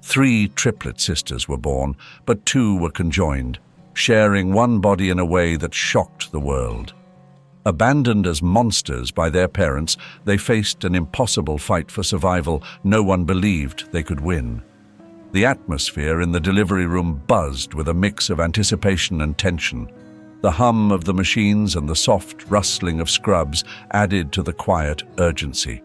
3 triplet sisters were born, but 2 were conjoined, sharing one body in a way that shocked the world. Abandoned as monsters by their parents, they faced an impossible fight for survival no one believed they could win. The atmosphere in the delivery room buzzed with a mix of anticipation and tension. The hum of the machines and the soft rustling of scrubs added to the quiet urgency.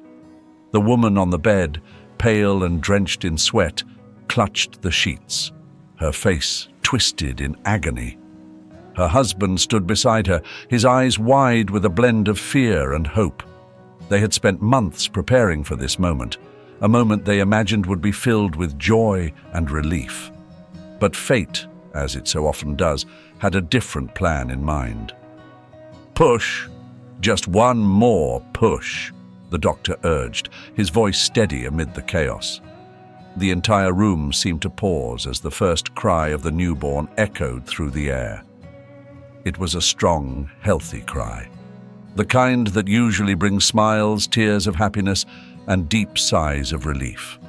The woman on the bed, pale and drenched in sweat, clutched the sheets, her face twisted in agony. Her husband stood beside her, his eyes wide with a blend of fear and hope. They had spent months preparing for this moment, a moment they imagined would be filled with joy and relief. But fate, as it so often does, had a different plan in mind. "Push! Just one more push," the doctor urged, his voice steady amid the chaos. The entire room seemed to pause as the first cry of the newborn echoed through the air. It was a strong, healthy cry, the kind that usually brings smiles, tears of happiness, and deep sighs of relief.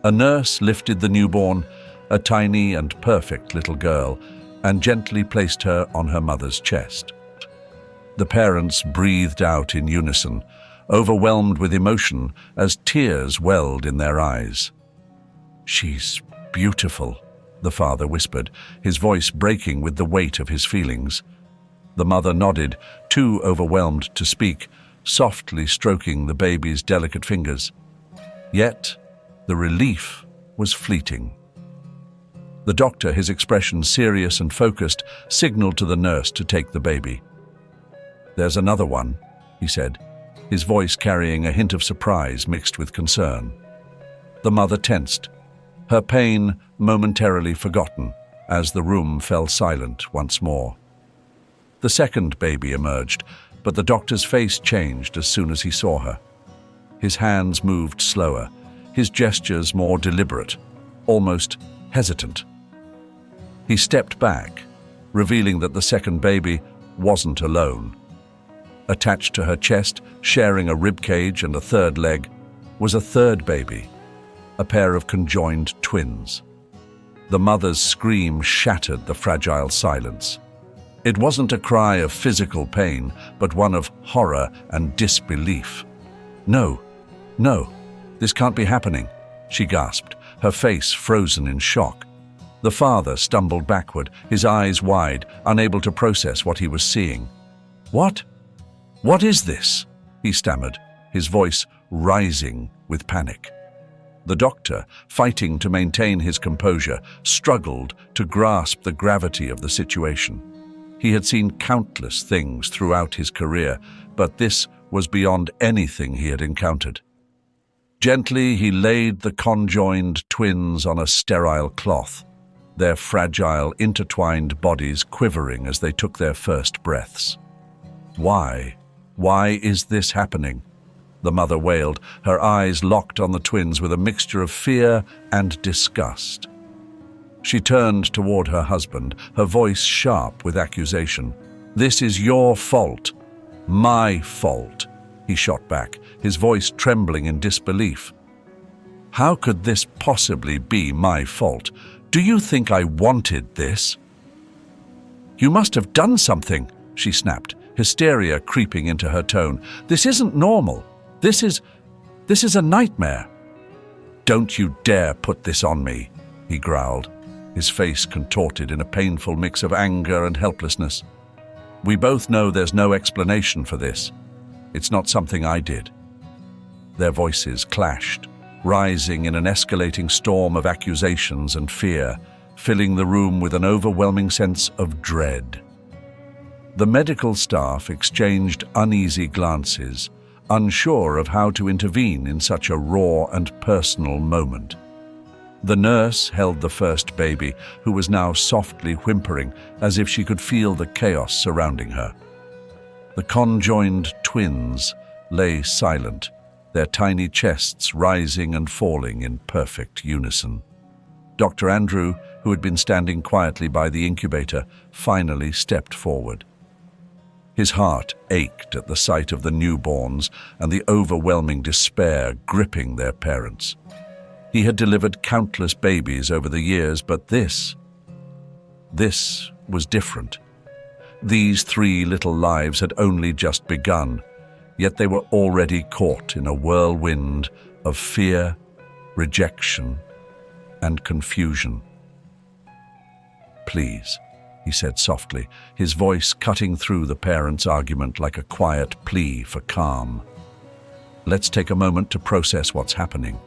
A nurse lifted the newborn, a tiny and perfect little girl, and gently placed her on her mother's chest. The parents breathed out in unison, overwhelmed with emotion as tears welled in their eyes. "She's beautiful," the father whispered, his voice breaking with the weight of his feelings. The mother nodded, too overwhelmed to speak, softly stroking the baby's delicate fingers. Yet, the relief was fleeting. The doctor, his expression serious and focused, signaled to the nurse to take the baby. "There's another one," he said, his voice carrying a hint of surprise mixed with concern. The mother tensed, her pain momentarily forgotten as the room fell silent once more. The second baby emerged, but the doctor's face changed as soon as he saw her. His hands moved slower, his gestures more deliberate, almost hesitant. He stepped back, revealing that the second baby wasn't alone. Attached to her chest, sharing a rib cage and a third leg, was a third baby, a pair of conjoined twins. The mother's scream shattered the fragile silence. It wasn't a cry of physical pain, but one of horror and disbelief. No, this can't be happening," she gasped, her face frozen in shock. The father stumbled backward, his eyes wide, unable to process what he was seeing. What is this?" he stammered, his voice rising with panic. The doctor, fighting to maintain his composure, struggled to grasp the gravity of the situation. He had seen countless things throughout his career, but this was beyond anything he had encountered. Gently, he laid the conjoined twins on a sterile cloth, their fragile, intertwined bodies quivering as they took their first breaths. Why is this happening?" the mother wailed, her eyes locked on the twins with a mixture of fear and disgust. She turned toward her husband, her voice sharp with accusation. "This is your fault. My fault," he shot back, his voice trembling in disbelief. "How could this possibly be my fault? Do you think I wanted this?" "You must have done something," she snapped, hysteria creeping into her tone. "This isn't normal. This is a nightmare." "Don't you dare put this on me," he growled, his face contorted in a painful mix of anger and helplessness. "We both know there's no explanation for this. It's not something I did." Their voices clashed, rising in an escalating storm of accusations and fear, filling the room with an overwhelming sense of dread. The medical staff exchanged uneasy glances, unsure of how to intervene in such a raw and personal moment. The nurse held the first baby, who was now softly whimpering, as if she could feel the chaos surrounding her. The conjoined twins lay silent, their tiny chests rising and falling in perfect unison. Dr. Andrew, who had been standing quietly by the incubator, finally stepped forward. His heart ached at the sight of the newborns and the overwhelming despair gripping their parents. He had delivered countless babies over the years, but this was different. These 3 little lives had only just begun, yet they were already caught in a whirlwind of fear, rejection, and confusion. "Please," he said softly, his voice cutting through the parents' argument like a quiet plea for calm. "Let's take a moment to process what's happening."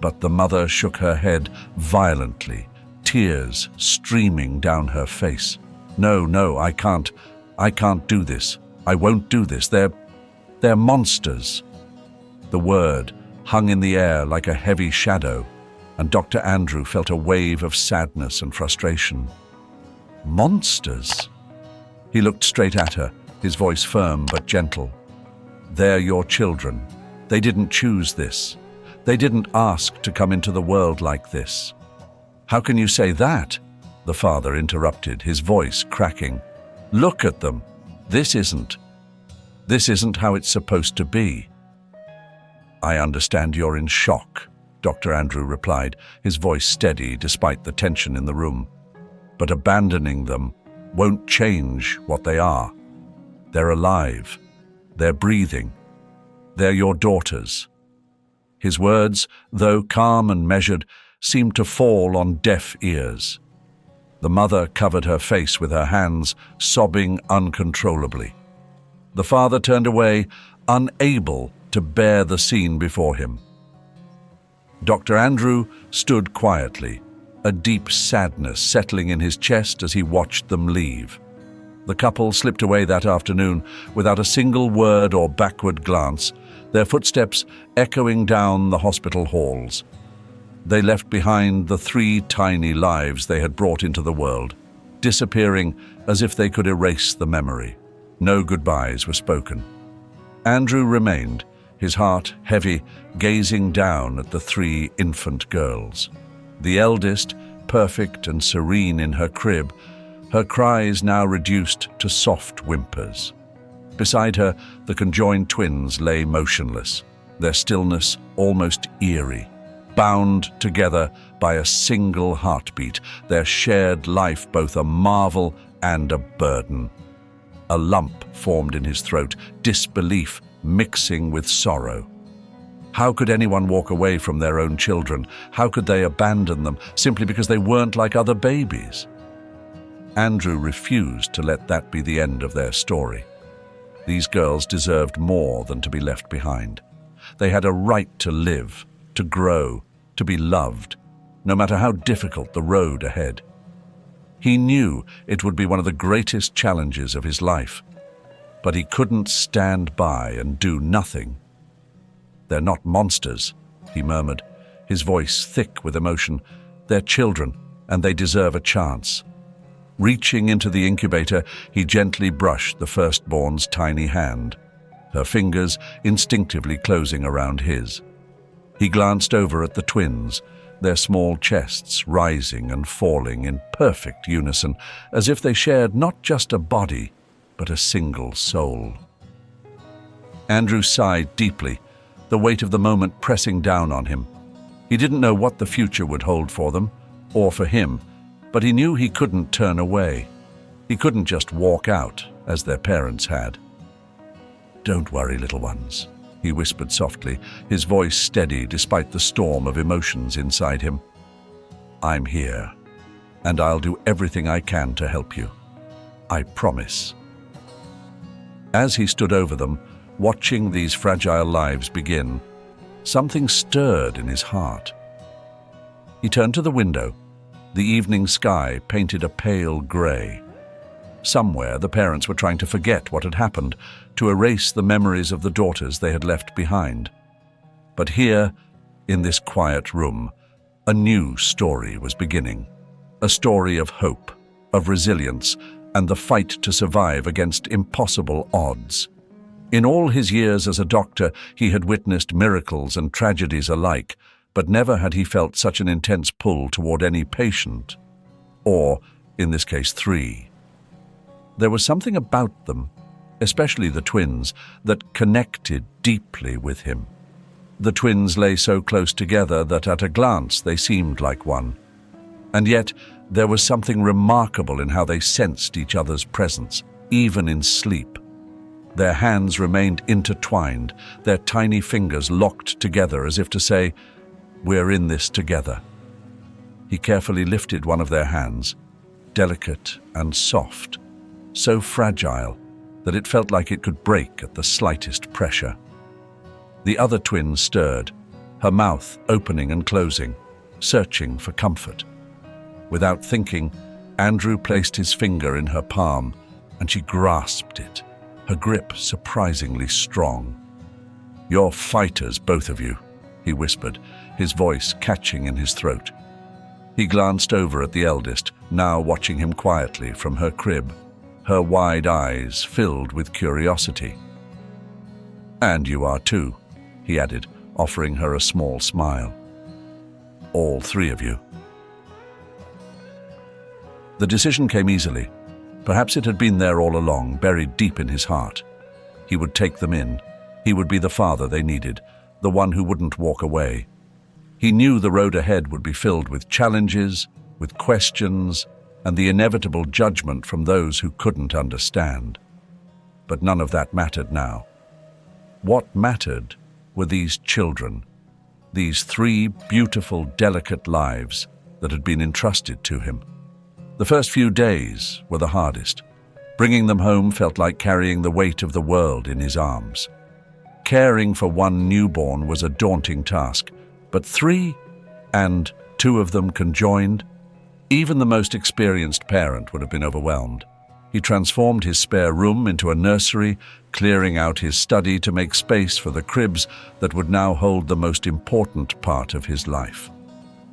But the mother shook her head violently, tears streaming down her face. No, I can't do this. I won't do this. They're monsters." The word hung in the air like a heavy shadow, and Dr. Andrew felt a wave of sadness and frustration. "Monsters?" He looked straight at her, his voice firm but gentle. "They're your children. They didn't choose this. They didn't ask to come into the world like this." "How can you say that?" the father interrupted, his voice cracking. "Look at them. This isn't how it's supposed to be." "I understand you're in shock," Dr. Andrew replied, his voice steady despite the tension in the room. "But abandoning them won't change what they are. They're alive. They're breathing. They're your daughters." His words, though calm and measured, seemed to fall on deaf ears. The mother covered her face with her hands, sobbing uncontrollably. The father turned away, unable to bear the scene before him. Dr. Andrew stood quietly, a deep sadness settling in his chest as he watched them leave. The couple slipped away that afternoon without a single word or backward glance, their footsteps echoing down the hospital halls. They left behind the 3 tiny lives they had brought into the world, disappearing as if they could erase the memory. No goodbyes were spoken. Andrew remained, his heart heavy, gazing down at the 3 infant girls. The eldest, perfect and serene in her crib, her cries now reduced to soft whimpers. Beside her, the conjoined twins lay motionless, their stillness almost eerie. Bound together by a single heartbeat, their shared life both a marvel and a burden. A lump formed in his throat, disbelief mixing with sorrow. How could anyone walk away from their own children? How could they abandon them simply because they weren't like other babies? Andrew refused to let that be the end of their story. These girls deserved more than to be left behind. They had a right to live, to grow, to be loved, no matter how difficult the road ahead. He knew it would be one of the greatest challenges of his life, but he couldn't stand by and do nothing. "They're not monsters," he murmured, his voice thick with emotion. "They're children, and they deserve a chance." Reaching into the incubator, he gently brushed the firstborn's tiny hand, her fingers instinctively closing around his. He glanced over at the twins, their small chests rising and falling in perfect unison, as if they shared not just a body, but a single soul. Andrew sighed deeply, the weight of the moment pressing down on him. He didn't know what the future would hold for them, or for him, but he knew he couldn't turn away. He couldn't just walk out, as their parents had. "Don't worry, little ones," he whispered softly, his voice steady despite the storm of emotions inside him. "I'm here, and I'll do everything I can to help you. I promise." As he stood over them, watching these fragile lives begin, something stirred in his heart. He turned to the window. The evening sky painted a pale gray. Somewhere, the parents were trying to forget what had happened, to erase the memories of the daughters they had left behind. But here, in this quiet room, a new story was beginning. A story of hope, of resilience, and the fight to survive against impossible odds. In all his years as a doctor, he had witnessed miracles and tragedies alike, but never had he felt such an intense pull toward any patient, or, in this case, 3. There was something about them, especially the twins, that connected deeply with him. The twins lay so close together that at a glance they seemed like one. And yet, there was something remarkable in how they sensed each other's presence, even in sleep. Their hands remained intertwined, their tiny fingers locked together as if to say, "We're in this together." He carefully lifted one of their hands, delicate and soft, so fragile that it felt like it could break at the slightest pressure. The other twin stirred, her mouth opening and closing, searching for comfort. Without thinking, Andrew placed his finger in her palm, and she grasped it, her grip surprisingly strong. "You're fighters, both of you," he whispered, his voice catching in his throat. He glanced over at the eldest, now watching him quietly from her crib, her wide eyes filled with curiosity. "And you are too," he added, offering her a small smile. "All three of you." The decision came easily. Perhaps it had been there all along, buried deep in his heart. He would take them in. He would be the father they needed, the one who wouldn't walk away. He knew the road ahead would be filled with challenges, with questions, and the inevitable judgment from those who couldn't understand. But none of that mattered now. What mattered were these children, these three beautiful, delicate lives that had been entrusted to him. The first few days were the hardest. Bringing them home felt like carrying the weight of the world in his arms. Caring for one newborn was a daunting task, but three, and two of them conjoined, even the most experienced parent would have been overwhelmed. He transformed his spare room into a nursery, clearing out his study to make space for the cribs that would now hold the most important part of his life.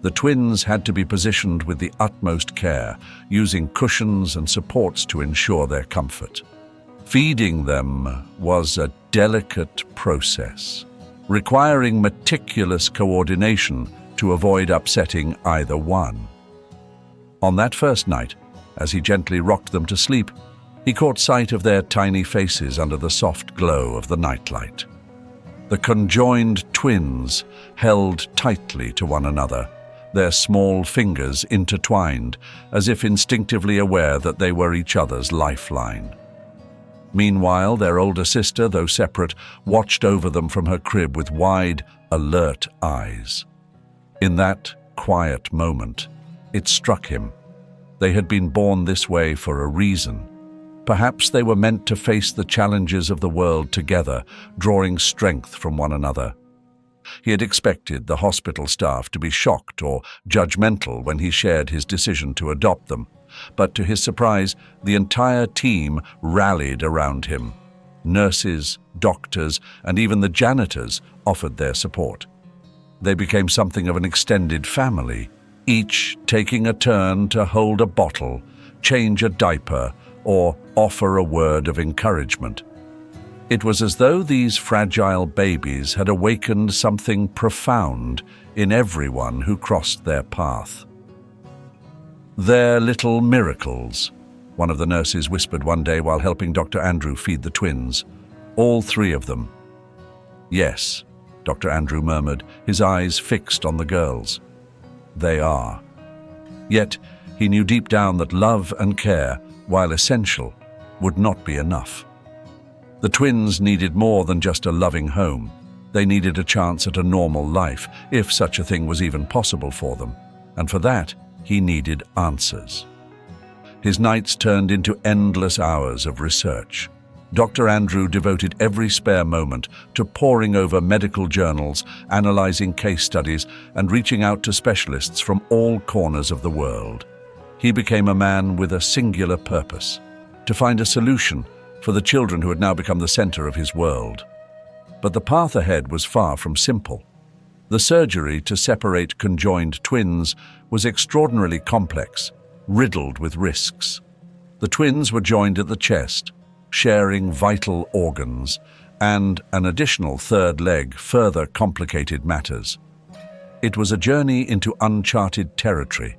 The twins had to be positioned with the utmost care, using cushions and supports to ensure their comfort. Feeding them was a delicate process, requiring meticulous coordination to avoid upsetting either one. On that first night, as he gently rocked them to sleep, he caught sight of their tiny faces under the soft glow of the nightlight. The conjoined twins held tightly to one another, their small fingers intertwined, as if instinctively aware that they were each other's lifeline. Meanwhile, their older sister, though separate, watched over them from her crib with wide, alert eyes. In that quiet moment, it struck him. They had been born this way for a reason. Perhaps they were meant to face the challenges of the world together, drawing strength from one another. He had expected the hospital staff to be shocked or judgmental when he shared his decision to adopt them, but to his surprise, the entire team rallied around him. Nurses, doctors, and even the janitors offered their support. They became something of an extended family, each taking a turn to hold a bottle, change a diaper, or offer a word of encouragement. It was as though these fragile babies had awakened something profound in everyone who crossed their path. "They're little miracles," one of the nurses whispered one day while helping Dr. Andrew feed the twins. "All three of them." "Yes," Dr. Andrew murmured, his eyes fixed on the girls. "They are." Yet, he knew deep down that love and care, while essential, would not be enough. The twins needed more than just a loving home. They needed a chance at a normal life, if such a thing was even possible for them. And for that, he needed answers. His nights turned into endless hours of research. Dr. Andrew devoted every spare moment to poring over medical journals, analyzing case studies, and reaching out to specialists from all corners of the world. He became a man with a singular purpose: to find a solution for the children who had now become the center of his world. But the path ahead was far from simple. The surgery to separate conjoined twins was extraordinarily complex, riddled with risks. The twins were joined at the chest, sharing vital organs, and an additional third leg further complicated matters. It was a journey into uncharted territory,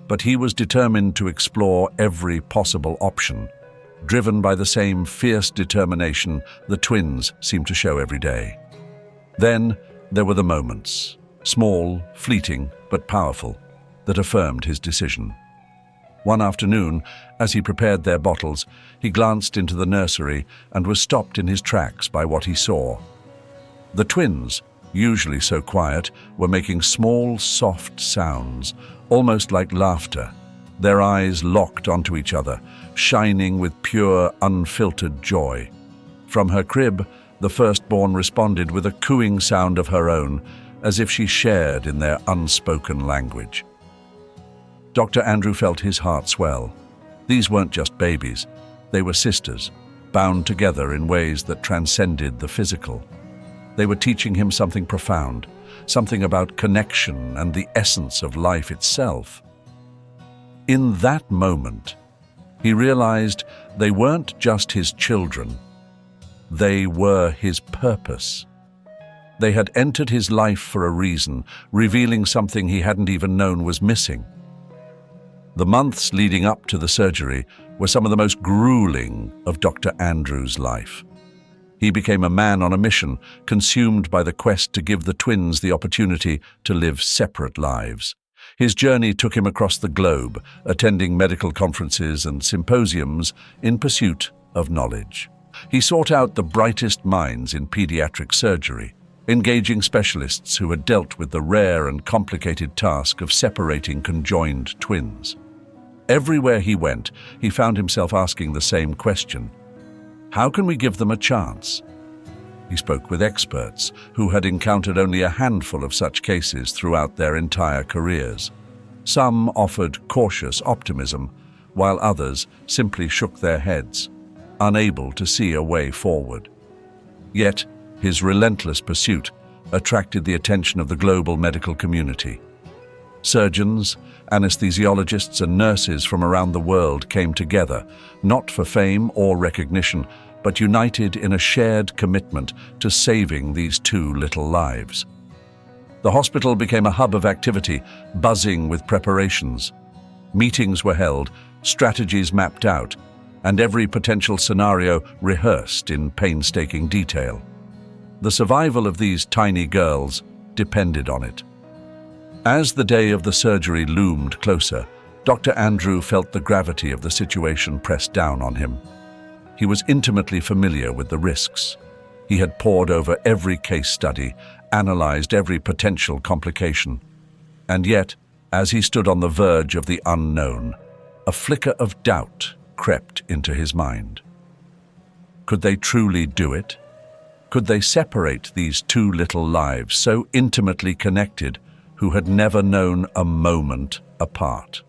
but he was determined to explore every possible option, driven by the same fierce determination the twins seemed to show every day. Then, There were the moments, small, fleeting, but powerful, that affirmed his decision. One afternoon, as he prepared their bottles, he glanced into the nursery and was stopped in his tracks by what he saw. The twins, usually so quiet, were making small, soft sounds, almost like laughter, their eyes locked onto each other, shining with pure, unfiltered joy. From her crib, the firstborn responded with a cooing sound of her own, as if she shared in their unspoken language. Dr. Andrew felt his heart swell. These weren't just babies. They were sisters, bound together in ways that transcended the physical. They were teaching him something profound, something about connection and the essence of life itself. In that moment, he realized they weren't just his children. They were his purpose. They had entered his life for a reason, revealing something he hadn't even known was missing. The months leading up to the surgery were some of the most grueling of Dr. Andrew's life. He became a man on a mission, consumed by the quest to give the twins the opportunity to live separate lives. His journey took him across the globe, attending medical conferences and symposiums in pursuit of knowledge. He sought out the brightest minds in pediatric surgery, engaging specialists who had dealt with the rare and complicated task of separating conjoined twins. Everywhere he went, he found himself asking the same question: how can we give them a chance? He spoke with experts who had encountered only a handful of such cases throughout their entire careers. Some offered cautious optimism, while others simply shook their heads, unable to see a way forward. Yet, his relentless pursuit attracted the attention of the global medical community. Surgeons, anesthesiologists, and nurses from around the world came together, not for fame or recognition, but united in a shared commitment to saving these two little lives. The hospital became a hub of activity, buzzing with preparations. Meetings were held, strategies mapped out, and every potential scenario rehearsed in painstaking detail. The survival of these tiny girls depended on it. As the day of the surgery loomed closer, Dr. Andrew felt the gravity of the situation press down on him. He was intimately familiar with the risks. He had pored over every case study, analyzed every potential complication. And yet, as he stood on the verge of the unknown, a flicker of doubt crept into his mind. Could they truly do it? Could they separate these two little lives so intimately connected who had never known a moment apart?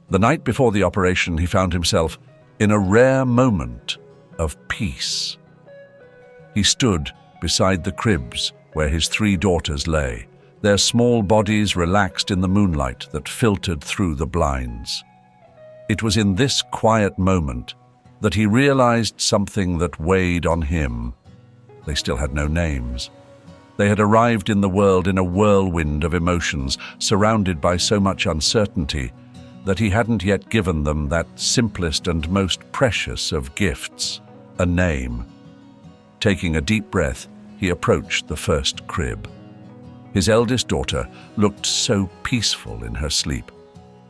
The night before the operation, he found himself in a rare moment of peace. He stood beside the cribs where his three daughters lay, their small bodies relaxed in the moonlight that filtered through the blinds. It was in this quiet moment that he realized something that weighed on him. They still had no names. They had arrived in the world in a whirlwind of emotions, surrounded by so much uncertainty that he hadn't yet given them that simplest and most precious of gifts, a name. Taking a deep breath, he approached the first crib. His eldest daughter looked so peaceful in her sleep.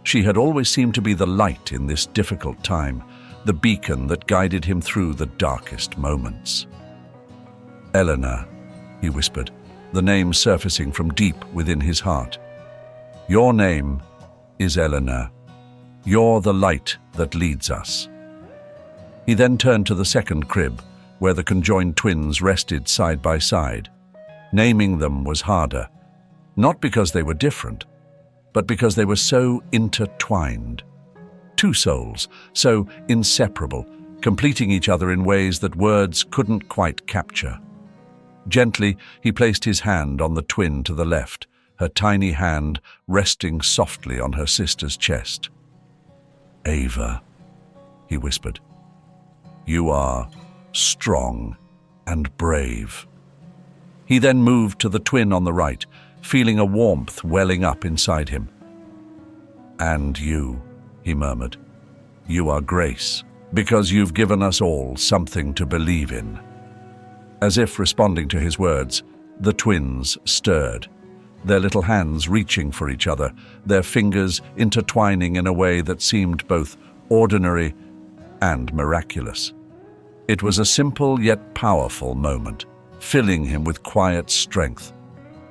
She had always seemed to be the light in this difficult time, the beacon that guided him through the darkest moments. "Eleanor," he whispered, the name surfacing from deep within his heart. "Your name is Eleanor. You're the light that leads us." He then turned to the second crib, where the conjoined twins rested side by side. Naming them was harder, not because they were different, but because they were so intertwined. Two souls, so inseparable, completing each other in ways that words couldn't quite capture. Gently, he placed his hand on the twin to the left, her tiny hand resting softly on her sister's chest. "Ava," he whispered, "you are strong and brave." He then moved to the twin on the right, feeling a warmth welling up inside him. "And you," he murmured, "you are Grace, because you've given us all something to believe in." As if responding to his words, The twins stirred, their little hands reaching for each other, their fingers intertwining in a way that seemed both ordinary and miraculous. It was a simple yet powerful moment, filling him with quiet strength.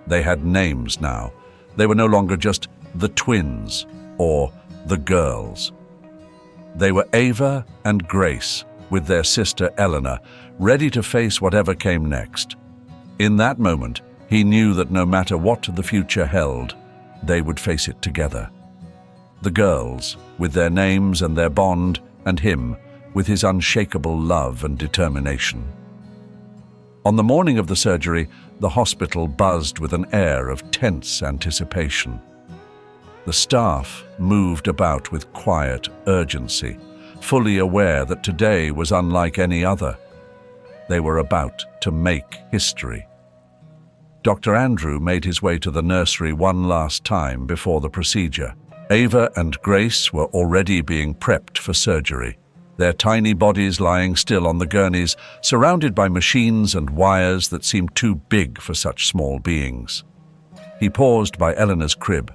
They had names now. They were no longer just the twins or the girls. They were Ava and Grace, with their sister Eleanor, ready to face whatever came next. In that moment, he knew that no matter what the future held, they would face it together. The girls, with their names and their bond, and him, with his unshakable love and determination. On the morning of the surgery, the hospital buzzed with an air of tense anticipation. The staff moved about with quiet urgency, fully aware that today was unlike any other. They were about to make history. Dr. Andrew made his way to the nursery one last time before the procedure. Ava and Grace were already being prepped for surgery, their tiny bodies lying still on the gurneys, surrounded by machines and wires that seemed too big for such small beings. He paused by Eleanor's crib.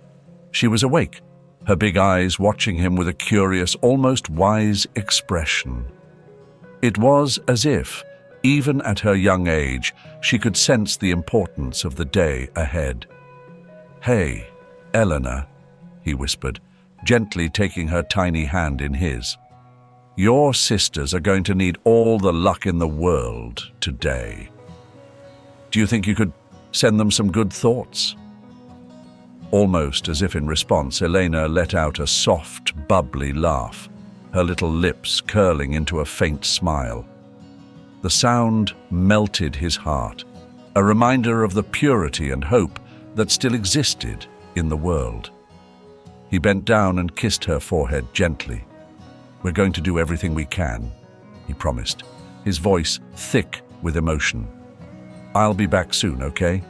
She was awake, her big eyes watching him with a curious, almost wise expression. It was as if, even at her young age, she could sense the importance of the day ahead. "Hey, Eleanor," he whispered, gently taking her tiny hand in his. "Your sisters are going to need all the luck in the world today. Do you think you could send them some good thoughts?" Almost as if in response, Elena let out a soft, bubbly laugh, her little lips curling into a faint smile. The sound melted his heart, a reminder of the purity and hope that still existed in the world. He bent down and kissed her forehead gently. "We're going to do everything we can," he promised, his voice thick with emotion. "I'll be back soon, okay?"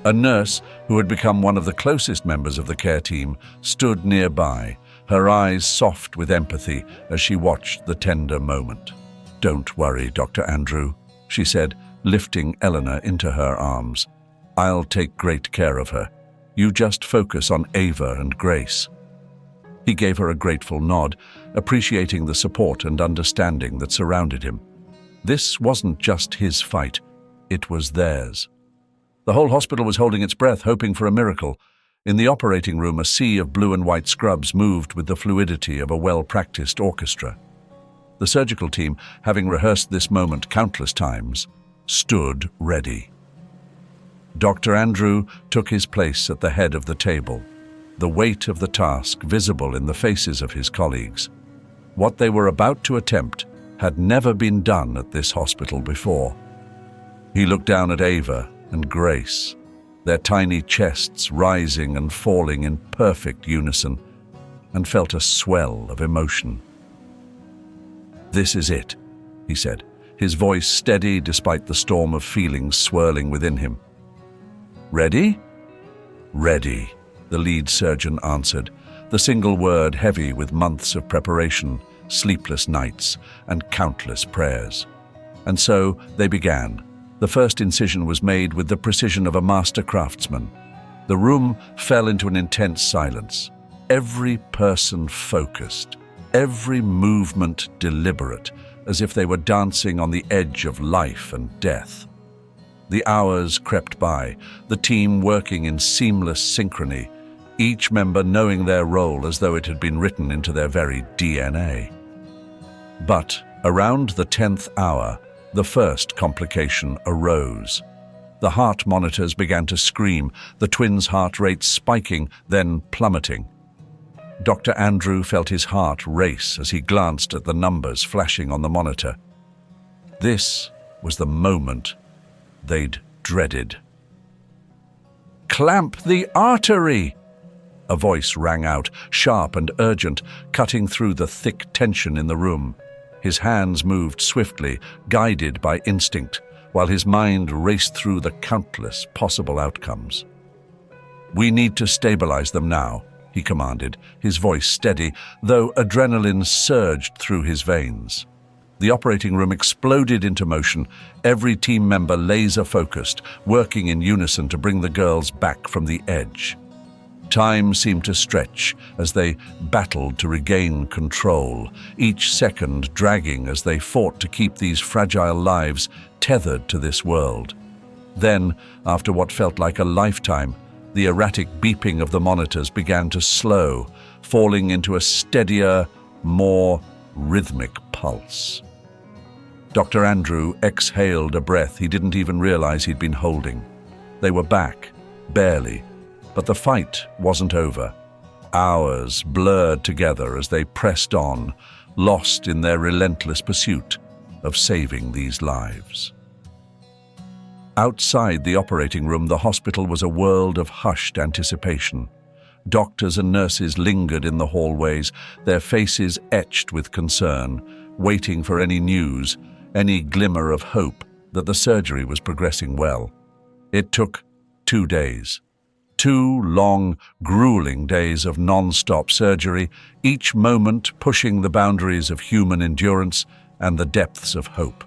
A nurse, who had become one of the closest members of the care team, stood nearby, her eyes soft with empathy as she watched the tender moment. "Don't worry, Dr. Andrew," she said, lifting Eleanor into her arms. "I'll take great care of her. You just focus on Ava and Grace." He gave her a grateful nod, appreciating the support and understanding that surrounded him. This wasn't just his fight, it was theirs. The whole hospital was holding its breath, hoping for a miracle. In the operating room, a sea of blue and white scrubs moved with the fluidity of a well-practiced orchestra. The surgical team, having rehearsed this moment countless times, stood ready. Dr. Andrew took his place at the head of the table, the weight of the task visible in the faces of his colleagues. What they were about to attempt had never been done at this hospital before. He looked down at Ava and Grace, their tiny chests rising and falling in perfect unison, and felt a swell of emotion. "This is it," he said, his voice steady despite the storm of feelings swirling within him. "Ready?" "Ready," the lead surgeon answered, the single word heavy with months of preparation, sleepless nights, and countless prayers. And so they began. The first incision was made with the precision of a master craftsman. The room fell into an intense silence, every person focused, every movement deliberate, as if they were dancing on the edge of life and death. The hours crept by, the team working in seamless synchrony, each member knowing their role as though it had been written into their very DNA. But around the 10th hour, the first complication arose. The heart monitors began to scream, the twins' heart rates spiking, then plummeting. Dr. Andrew felt his heart race as he glanced at the numbers flashing on the monitor. This was the moment they'd dreaded. "Clamp the artery!" A voice rang out, sharp and urgent, cutting through the thick tension in the room. His hands moved swiftly, guided by instinct, while his mind raced through the countless possible outcomes. "We need to stabilize them now," he commanded, his voice steady, though adrenaline surged through his veins. The operating room exploded into motion, every team member laser-focused, working in unison to bring the girls back from the edge. Time seemed to stretch as they battled to regain control, each second dragging as they fought to keep these fragile lives tethered to this world. Then, after what felt like a lifetime, the erratic beeping of the monitors began to slow, falling into a steadier, more rhythmic pulse. Dr. Andrew exhaled a breath he didn't even realize he'd been holding. They were back, barely, but the fight wasn't over. Hours blurred together as they pressed on, lost in their relentless pursuit of saving these lives. Outside the operating room, the hospital was a world of hushed anticipation. Doctors and nurses lingered in the hallways, their faces etched with concern, waiting for any news, any glimmer of hope that the surgery was progressing well. It took 2 days. 2 long, grueling days of non-stop surgery, each moment pushing the boundaries of human endurance and the depths of hope.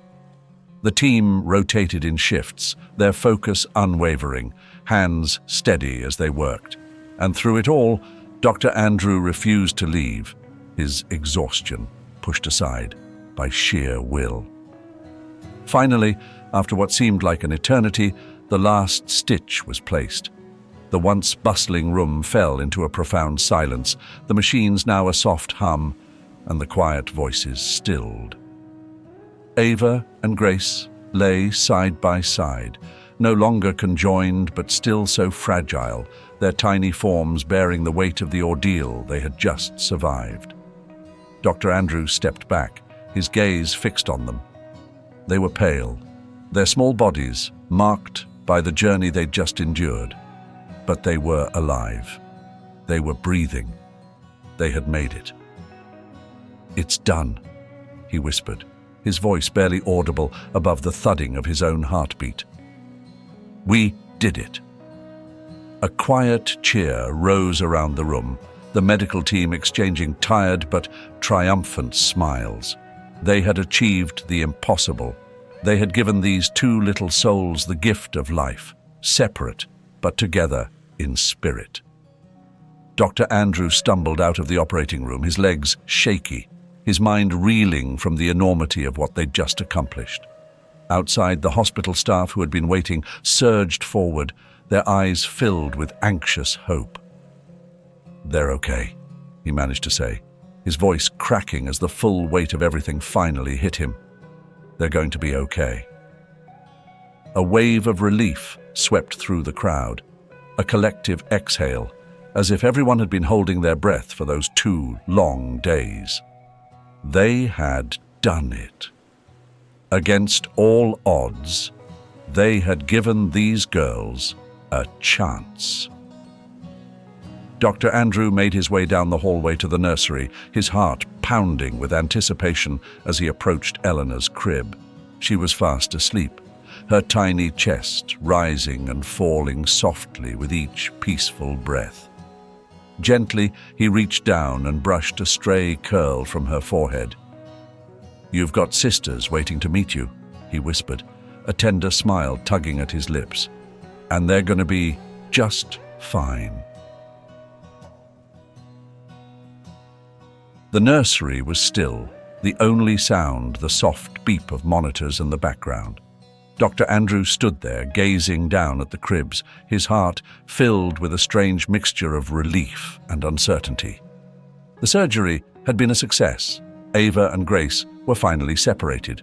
The team rotated in shifts, their focus unwavering, hands steady as they worked. And through it all, Dr. Andrew refused to leave, his exhaustion pushed aside by sheer will. Finally, after what seemed like an eternity, the last stitch was placed. The once bustling room fell into a profound silence, the machines now a soft hum, and the quiet voices stilled. Ava and Grace lay side by side, no longer conjoined but still so fragile, their tiny forms bearing the weight of the ordeal they had just survived. Dr. Andrew stepped back, his gaze fixed on them. They were pale, their small bodies marked by the journey they'd just endured. But they were alive. They were breathing. They had made it. "It's done," he whispered, his voice barely audible above the thudding of his own heartbeat. "We did it." A quiet cheer rose around the room, the medical team exchanging tired but triumphant smiles. They had achieved the impossible. They had given these 2 little souls the gift of life, separate but together in spirit. Dr. Andrew stumbled out of the operating room, his legs shaky, his mind reeling from the enormity of what they'd just accomplished. Outside, the hospital staff who had been waiting surged forward, their eyes filled with anxious hope. "They're okay," he managed to say, his voice cracking as the full weight of everything finally hit him. "They're going to be okay." A wave of relief swept through the crowd, a collective exhale, as if everyone had been holding their breath for those 2 long days. They had done it. Against all odds, they had given these girls a chance. Dr. Andrew made his way down the hallway to the nursery, his heart pounding with anticipation as he approached Eleanor's crib. She was fast asleep, her tiny chest rising and falling softly with each peaceful breath. Gently, he reached down and brushed a stray curl from her forehead. "You've got sisters waiting to meet you," he whispered, a tender smile tugging at his lips. "And they're going to be just fine." The nursery was still, the only sound the soft beep of monitors in the background. Dr. Andrew stood there, gazing down at the cribs, his heart filled with a strange mixture of relief and uncertainty. The surgery had been a success. Ava and Grace were finally separated.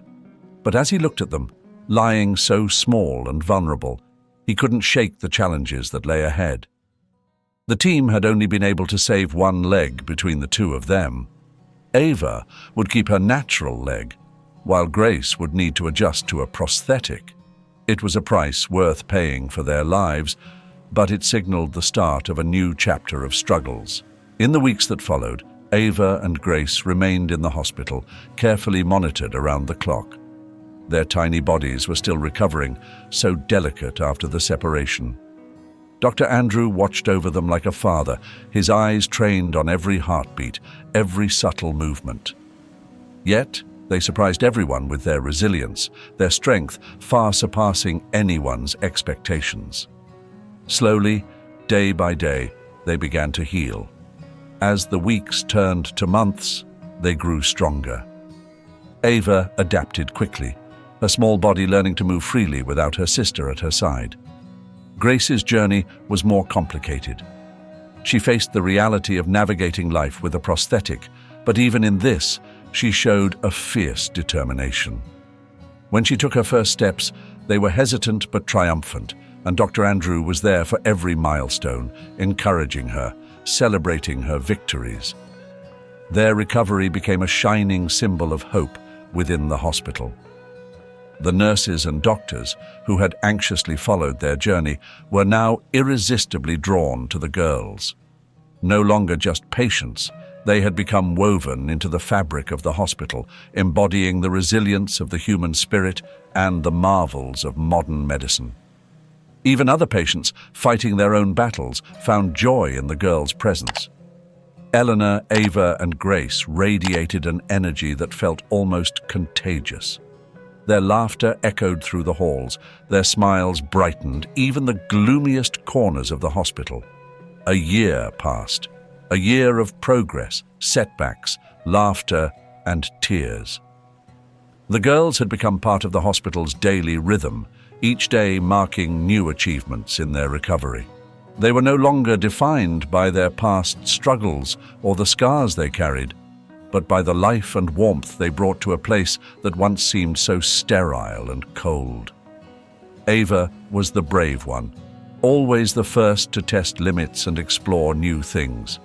But as he looked at them, lying so small and vulnerable, he couldn't shake the challenges that lay ahead. The team had only been able to save one leg between the 2 of them. Ava would keep her natural leg, while Grace would need to adjust to a prosthetic. It was a price worth paying for their lives, but it signaled the start of a new chapter of struggles. In the weeks that followed, Ava and Grace remained in the hospital, carefully monitored around the clock. Their tiny bodies were still recovering, so delicate after the separation. Dr. Andrew watched over them like a father, his eyes trained on every heartbeat, every subtle movement. Yet, They surprised everyone with their resilience, their strength far surpassing anyone's expectations. Slowly, day by day, they began to heal. As the weeks turned to months, they grew stronger. Ava adapted quickly, her small body learning to move freely without her sister at her side. Grace's journey was more complicated. She faced the reality of navigating life with a prosthetic, but even in this, she showed a fierce determination. When she took her first steps, they were hesitant but triumphant, and Dr. Andrew was there for every milestone, encouraging her, celebrating her victories. Their recovery became a shining symbol of hope within the hospital. The nurses and doctors, who had anxiously followed their journey, were now irresistibly drawn to the girls. No longer just patients, they had become woven into the fabric of the hospital, embodying the resilience of the human spirit and the marvels of modern medicine. Even other patients, fighting their own battles, found joy in the girls' presence. Eleanor, Ava, and Grace radiated an energy that felt almost contagious. Their laughter echoed through the halls, their smiles brightened even the gloomiest corners of the hospital. A year passed, a year of progress, setbacks, laughter, and tears. The girls had become part of the hospital's daily rhythm, each day marking new achievements in their recovery. They were no longer defined by their past struggles or the scars they carried, but by the life and warmth they brought to a place that once seemed so sterile and cold. Ava was the brave one, always the first to test limits and explore new things.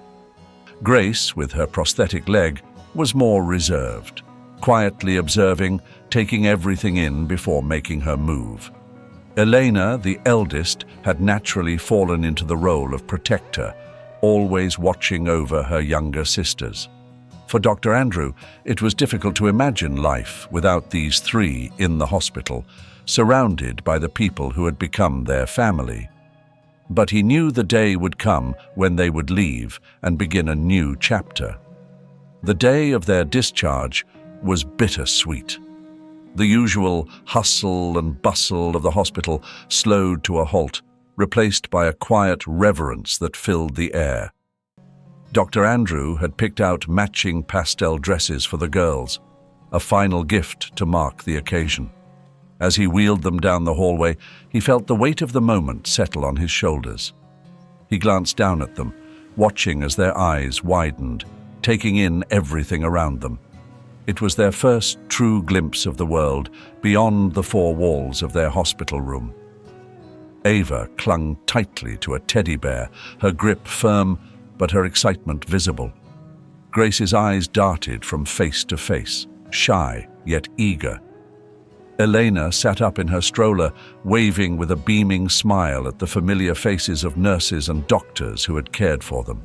Grace, with her prosthetic leg, was more reserved, quietly observing, taking everything in before making her move. Elena, the eldest, had naturally fallen into the role of protector, always watching over her younger sisters. For Dr. Andrew, it was difficult to imagine life without these three in the hospital, surrounded by the people who had become their family. But he knew the day would come when they would leave and begin a new chapter. The day of their discharge was bittersweet. The usual hustle and bustle of the hospital slowed to a halt, replaced by a quiet reverence that filled the air. Dr. Andrew had picked out matching pastel dresses for the girls, a final gift to mark the occasion. As he wheeled them down the hallway, he felt the weight of the moment settle on his shoulders. He glanced down at them, watching as their eyes widened, taking in everything around them. It was their first true glimpse of the world beyond the four walls of their hospital room. Ava clung tightly to a teddy bear, her grip firm, but her excitement visible. Grace's eyes darted from face to face, shy yet eager. Elena sat up in her stroller, waving with a beaming smile at the familiar faces of nurses and doctors who had cared for them.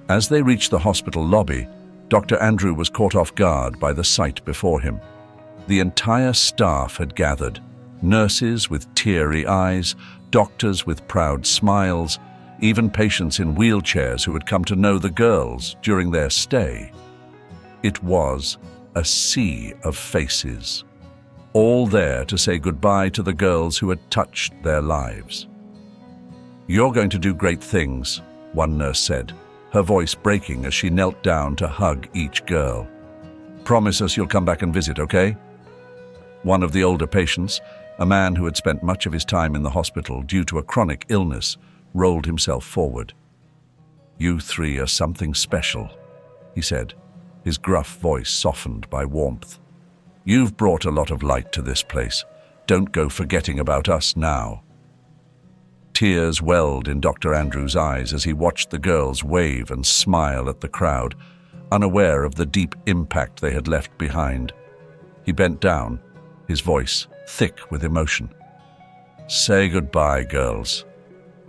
As they reached the hospital lobby, Dr. Andrew was caught off guard by the sight before him. The entire staff had gathered, nurses with teary eyes, doctors with proud smiles, even patients in wheelchairs who had come to know the girls during their stay. It was a sea of faces, all there to say goodbye to the girls who had touched their lives. "You're going to do great things," one nurse said, her voice breaking as she knelt down to hug each girl. "Promise us you'll come back and visit, okay?" One of the older patients, a man who had spent much of his time in the hospital due to a chronic illness, rolled himself forward. "You three are something special," he said, his gruff voice softened by warmth. "You've brought a lot of light to this place. Don't go forgetting about us now." Tears welled in Dr. Andrew's eyes as he watched the girls wave and smile at the crowd, unaware of the deep impact they had left behind. He bent down, his voice thick with emotion. "Say goodbye, girls.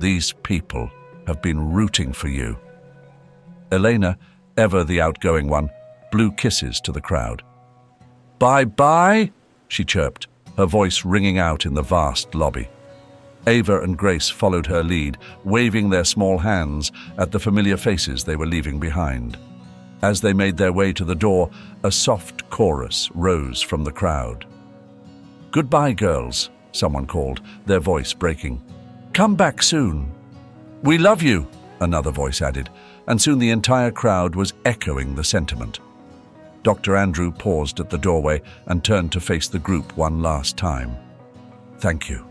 These people have been rooting for you." Elena, ever the outgoing one, blew kisses to the crowd. "Bye-bye," she chirped, her voice ringing out in the vast lobby. Ava and Grace followed her lead, waving their small hands at the familiar faces they were leaving behind. As they made their way to the door, a soft chorus rose from the crowd. "Goodbye, girls," someone called, their voice breaking. "Come back soon." "We love you," another voice added, and soon the entire crowd was echoing the sentiment. Dr. Andrew paused at the doorway and turned to face the group one last time. "Thank you,"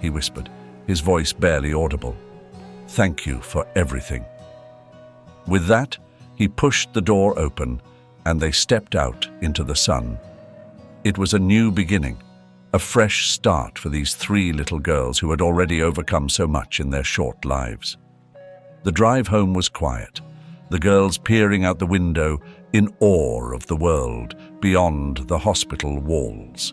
he whispered, his voice barely audible. "Thank you for everything." With that, he pushed the door open, and they stepped out into the sun. It was a new beginning, a fresh start for these three little girls who had already overcome so much in their short lives. The drive home was quiet, the girls peering out the window in awe of the world beyond the hospital walls.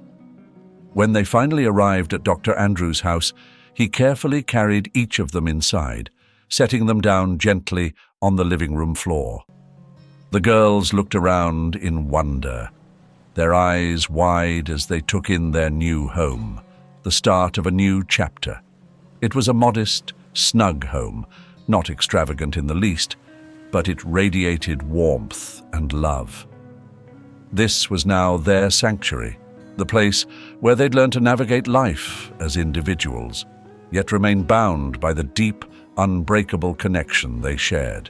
When they finally arrived at Dr. Andrew's house, he carefully carried each of them inside, setting them down gently on the living room floor. The girls looked around in wonder, their eyes wide as they took in their new home, the start of a new chapter. It was a modest, snug home, not extravagant in the least, but it radiated warmth and love. This was now their sanctuary, the place where they'd learn to navigate life as individuals, yet remain bound by the deep, unbreakable connection they shared.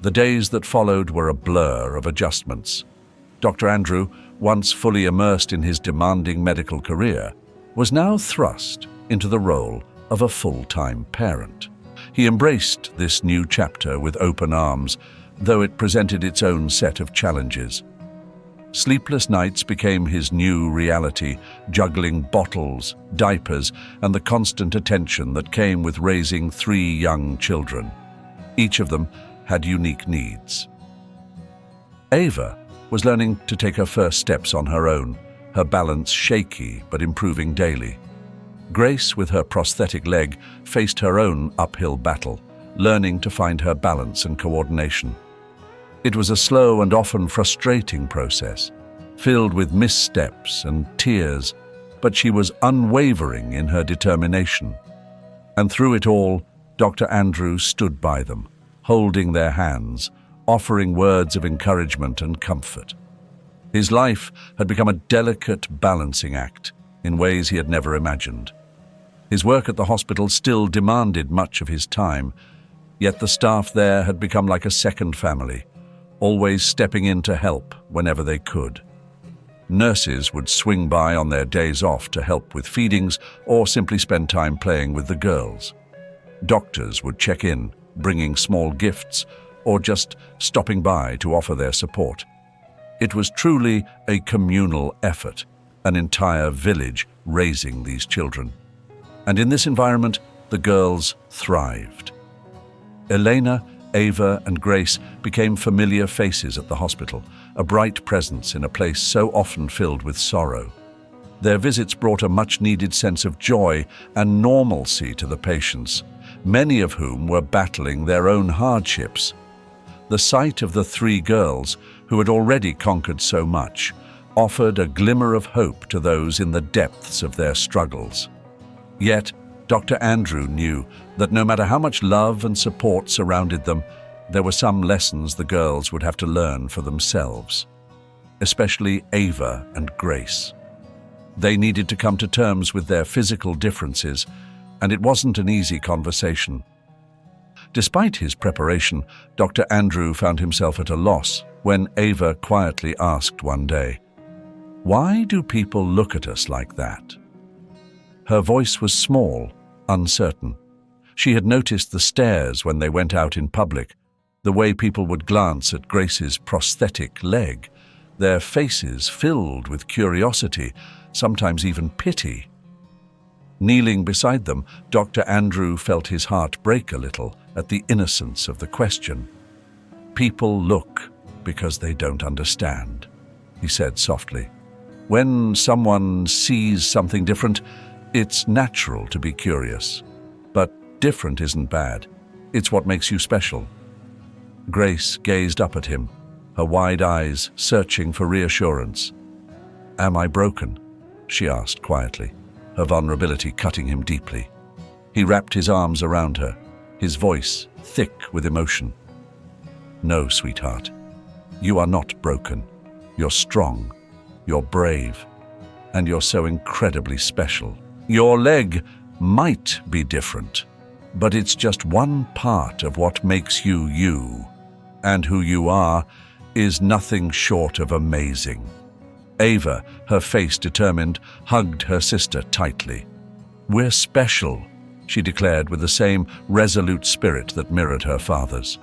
The days that followed were a blur of adjustments. Dr. Andrew, once fully immersed in his demanding medical career, was now thrust into the role of a full-time parent. He embraced this new chapter with open arms, though it presented its own set of challenges. Sleepless nights became his new reality, juggling bottles, diapers, and the constant attention that came with raising three young children. Each of them had unique needs. Ava was learning to take her first steps on her own, her balance shaky but improving daily. Grace, with her prosthetic leg, faced her own uphill battle, learning to find her balance and coordination. It was a slow and often frustrating process, filled with missteps and tears, but she was unwavering in her determination. And through it all, Dr. Andrew stood by them, holding their hands, offering words of encouragement and comfort. His life had become a delicate balancing act in ways he had never imagined. His work at the hospital still demanded much of his time, yet the staff there had become like a second family, always stepping in to help whenever they could. Nurses would swing by on their days off to help with feedings or simply spend time playing with the girls. Doctors would check in, bringing small gifts or just stopping by to offer their support. It was truly a communal effort, an entire village raising these children. And in this environment, the girls thrived. Elena, Ava, and Grace became familiar faces at the hospital, a bright presence in a place so often filled with sorrow. Their visits brought a much-needed sense of joy and normalcy to the patients, many of whom were battling their own hardships. The sight of the three girls, who had already conquered so much, offered a glimmer of hope to those in the depths of their struggles. Yet, Dr. Andrew knew that no matter how much love and support surrounded them, there were some lessons the girls would have to learn for themselves, especially Ava and Grace. They needed to come to terms with their physical differences, and it wasn't an easy conversation. Despite his preparation, Dr. Andrew found himself at a loss when Ava quietly asked one day, "Why do people look at us like that?" Her voice was small, uncertain. She had noticed the stares when they went out in public, the way people would glance at Grace's prosthetic leg, their faces filled with curiosity, sometimes even pity. Kneeling beside them, Dr. Andrew felt his heart break a little at the innocence of the question. "People look because they don't understand," he said softly. "When someone sees something different, it's natural to be curious. But different isn't bad. It's what makes you special." Grace gazed up at him, her wide eyes searching for reassurance. "Am I broken?" she asked quietly, her vulnerability cutting him deeply. He wrapped his arms around her, his voice thick with emotion. "No, sweetheart. You are not broken. You're strong. You're brave. And you're so incredibly special. Your leg might be different, but it's just one part of what makes you you. And who you are is nothing short of amazing. Ava, her face determined, hugged her sister tightly. "We're special," she declared with the same resolute spirit that mirrored her father's.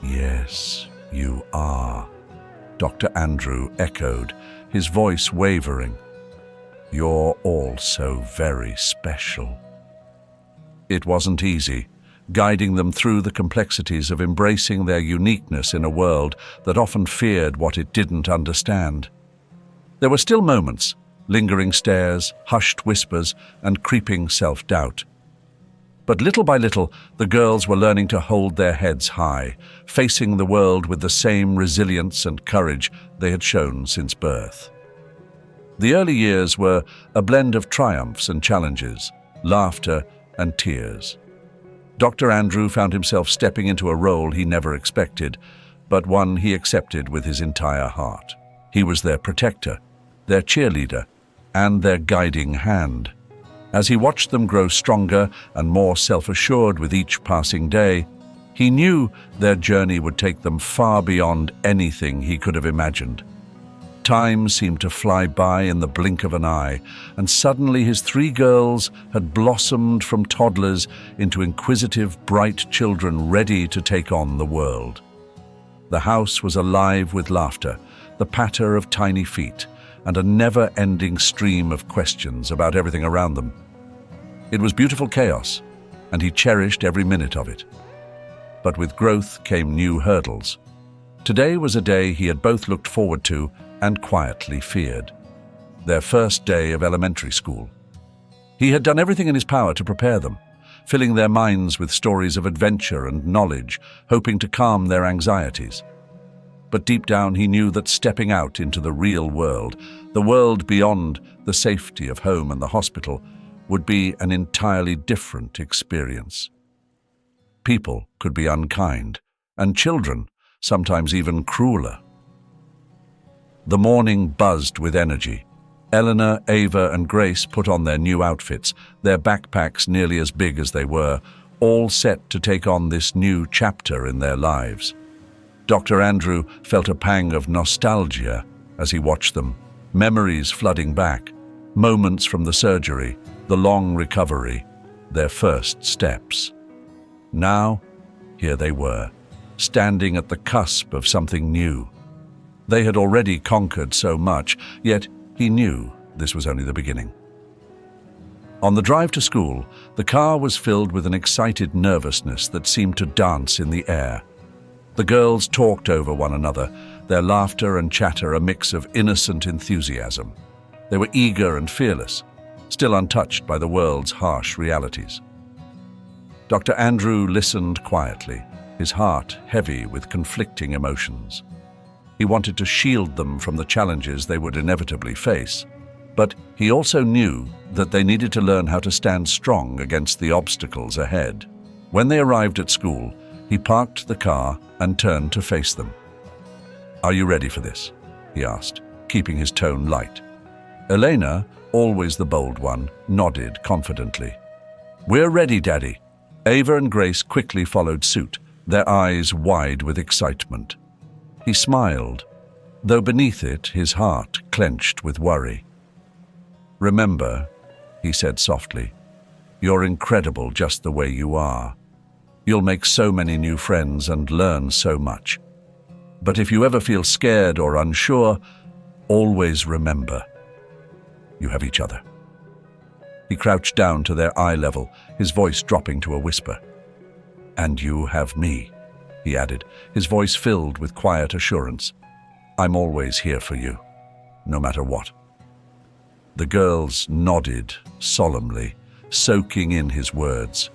"Yes, you are," Dr. Andrew echoed, his voice wavering. "You're all so very special." It wasn't easy, guiding them through the complexities of embracing their uniqueness in a world that often feared what it didn't understand. There were still moments, lingering stares, hushed whispers, and creeping self-doubt. But little by little, the girls were learning to hold their heads high, facing the world with the same resilience and courage they had shown since birth. The early years were a blend of triumphs and challenges, laughter and tears. Dr. Andrew found himself stepping into a role he never expected, but one he accepted with his entire heart. He was their protector, their cheerleader, and their guiding hand. As he watched them grow stronger and more self-assured with each passing day, he knew their journey would take them far beyond anything he could have imagined. Time seemed to fly by in the blink of an eye, and suddenly his three girls had blossomed from toddlers into inquisitive, bright children ready to take on the world. The house was alive with laughter, the patter of tiny feet, and a never-ending stream of questions about everything around them. It was beautiful chaos, and he cherished every minute of it. But with growth came new hurdles. Today was a day he had both looked forward to and quietly feared. Their first day of elementary school. He had done everything in his power to prepare them, filling their minds with stories of adventure and knowledge, hoping to calm their anxieties. But deep down he knew that stepping out into the real world, the world beyond the safety of home and the hospital, would be an entirely different experience. People could be unkind, and children sometimes even crueler. The morning buzzed with energy. Eleanor, Ava, and Grace put on their new outfits, their backpacks nearly as big as they were, all set to take on this new chapter in their lives. Dr. Andrew felt a pang of nostalgia as he watched them, memories flooding back, moments from the surgery, the long recovery, their first steps. Now, here they were, standing at the cusp of something new. They had already conquered so much, yet he knew this was only the beginning. On the drive to school, the car was filled with an excited nervousness that seemed to dance in the air. The girls talked over one another, their laughter and chatter a mix of innocent enthusiasm. They were eager and fearless, still untouched by the world's harsh realities. Dr. Andrew listened quietly, his heart heavy with conflicting emotions. He wanted to shield them from the challenges they would inevitably face, but he also knew that they needed to learn how to stand strong against the obstacles ahead. When they arrived at school, he parked the car and turned to face them. "Are you ready for this?" he asked, keeping his tone light. Elena, always the bold one, nodded confidently. "We're ready, Daddy." Ava and Grace quickly followed suit, their eyes wide with excitement. He smiled, though beneath it his heart clenched with worry. "Remember," he said softly, "you're incredible just the way you are. You'll make so many new friends and learn so much. But if you ever feel scared or unsure, always remember, you have each other." He crouched down to their eye level, his voice dropping to a whisper. "And you have me," he added, his voice filled with quiet assurance. "I'm always here for you, no matter what." The girls nodded solemnly, soaking in his words.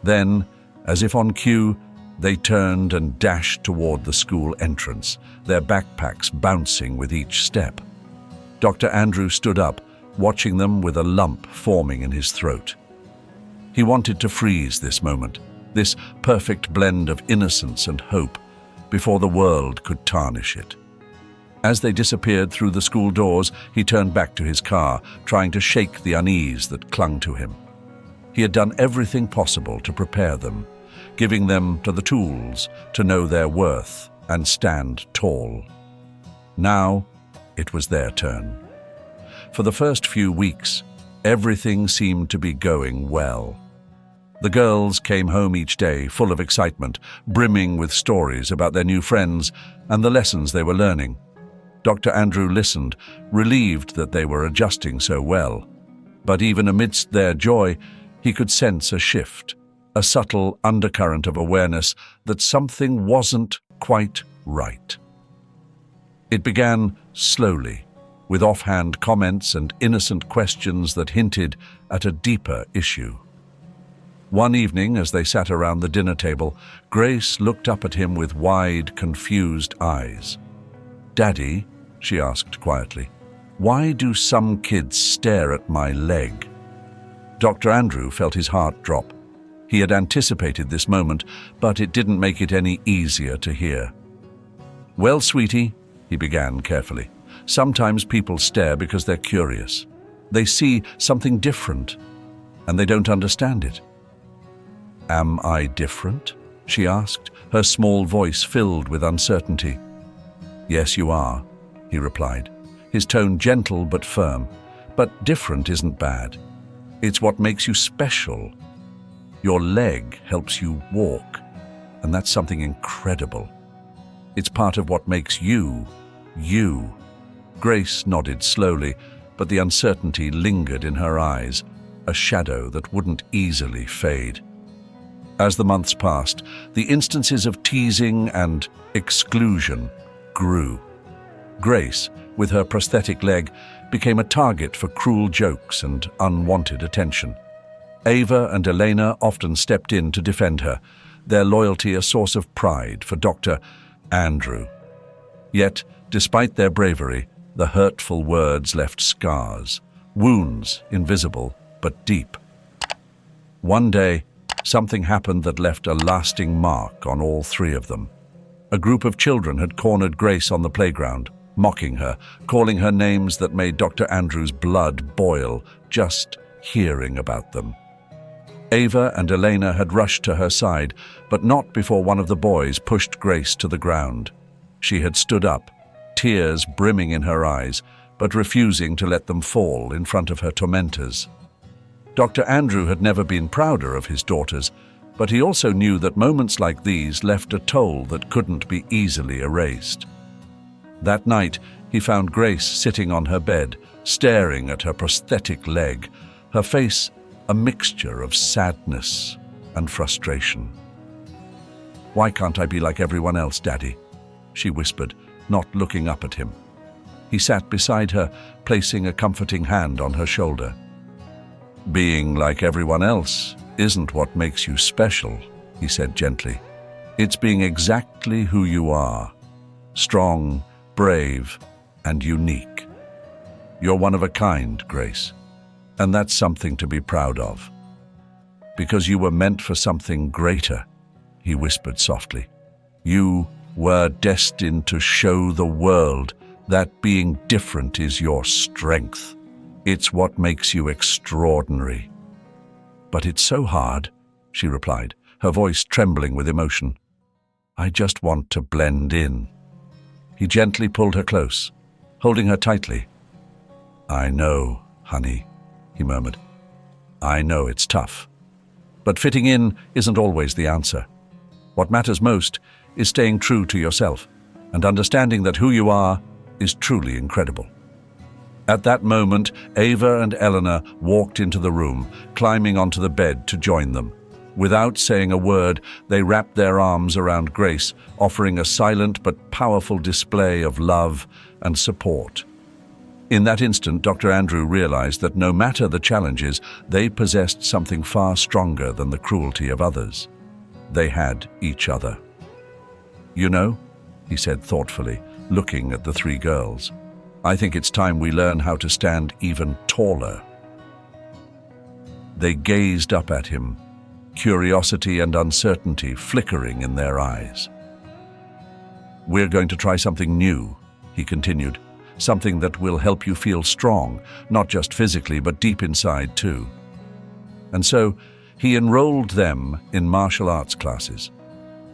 Then, as if on cue, they turned and dashed toward the school entrance, their backpacks bouncing with each step. Dr. Andrew stood up, watching them with a lump forming in his throat. He wanted to freeze this moment, this perfect blend of innocence and hope, before the world could tarnish it. As they disappeared through the school doors, he turned back to his car, trying to shake the unease that clung to him. He had done everything possible to prepare them, giving them the tools to know their worth and stand tall. Now, it was their turn. For the first few weeks, everything seemed to be going well. The girls came home each day full of excitement, brimming with stories about their new friends and the lessons they were learning. Dr. Andrew listened, relieved that they were adjusting so well. But even amidst their joy, he could sense a shift, a subtle undercurrent of awareness that something wasn't quite right. It began slowly, with offhand comments and innocent questions that hinted at a deeper issue. One evening, as they sat around the dinner table, Grace looked up at him with wide, confused eyes. "Daddy," she asked quietly, "why do some kids stare at my leg?" Dr. Andrew felt his heart drop. He had anticipated this moment, but it didn't make it any easier to hear. "Well, sweetie," he began carefully, "sometimes people stare because they're curious. They see something different, and they don't understand it." "Am I different?" she asked, her small voice filled with uncertainty. "Yes, you are," he replied, his tone gentle but firm. "But different isn't bad. It's what makes you special. Your leg helps you walk, and that's something incredible. It's part of what makes you, you." Grace nodded slowly, but the uncertainty lingered in her eyes, a shadow that wouldn't easily fade. As the months passed, the instances of teasing and exclusion grew. Grace, with her prosthetic leg, became a target for cruel jokes and unwanted attention. Ava and Elena often stepped in to defend her, their loyalty a source of pride for Dr. Andrew. Yet, despite their bravery, the hurtful words left scars, wounds invisible but deep. One day, something happened that left a lasting mark on all three of them. A group of children had cornered Grace on the playground, mocking her, calling her names that made Dr. Andrew's blood boil just hearing about them. Ava and Elena had rushed to her side, but not before one of the boys pushed Grace to the ground. She had stood up, tears brimming in her eyes, but refusing to let them fall in front of her tormentors. Dr. Andrew had never been prouder of his daughters, but he also knew that moments like these left a toll that couldn't be easily erased. That night, he found Grace sitting on her bed, staring at her prosthetic leg, her face a mixture of sadness and frustration. "Why can't I be like everyone else, Daddy?" she whispered, not looking up at him. He sat beside her, placing a comforting hand on her shoulder. "Being like everyone else isn't what makes you special," he said gently. "It's being exactly who you are, strong, brave, and unique. You're one of a kind, Grace, and that's something to be proud of. Because you were meant for something greater," he whispered softly. "You were destined to show the world that being different is your strength. It's what makes you extraordinary." "But it's so hard," she replied, her voice trembling with emotion. "I just want to blend in." He gently pulled her close, holding her tightly. "I know, honey," he murmured. "I know it's tough. But fitting in isn't always the answer. What matters most is staying true to yourself and understanding that who you are is truly incredible." At that moment, Ava and Eleanor walked into the room, climbing onto the bed to join them. Without saying a word, they wrapped their arms around Grace, offering a silent but powerful display of love and support. In that instant, Dr. Andrew realized that no matter the challenges, they possessed something far stronger than the cruelty of others. They had each other. "You know," he said thoughtfully, looking at the three girls, "I think it's time we learn how to stand even taller." They gazed up at him, curiosity and uncertainty flickering in their eyes. "We're going to try something new," he continued. "Something that will help you feel strong, not just physically, but deep inside too." And so he enrolled them in martial arts classes.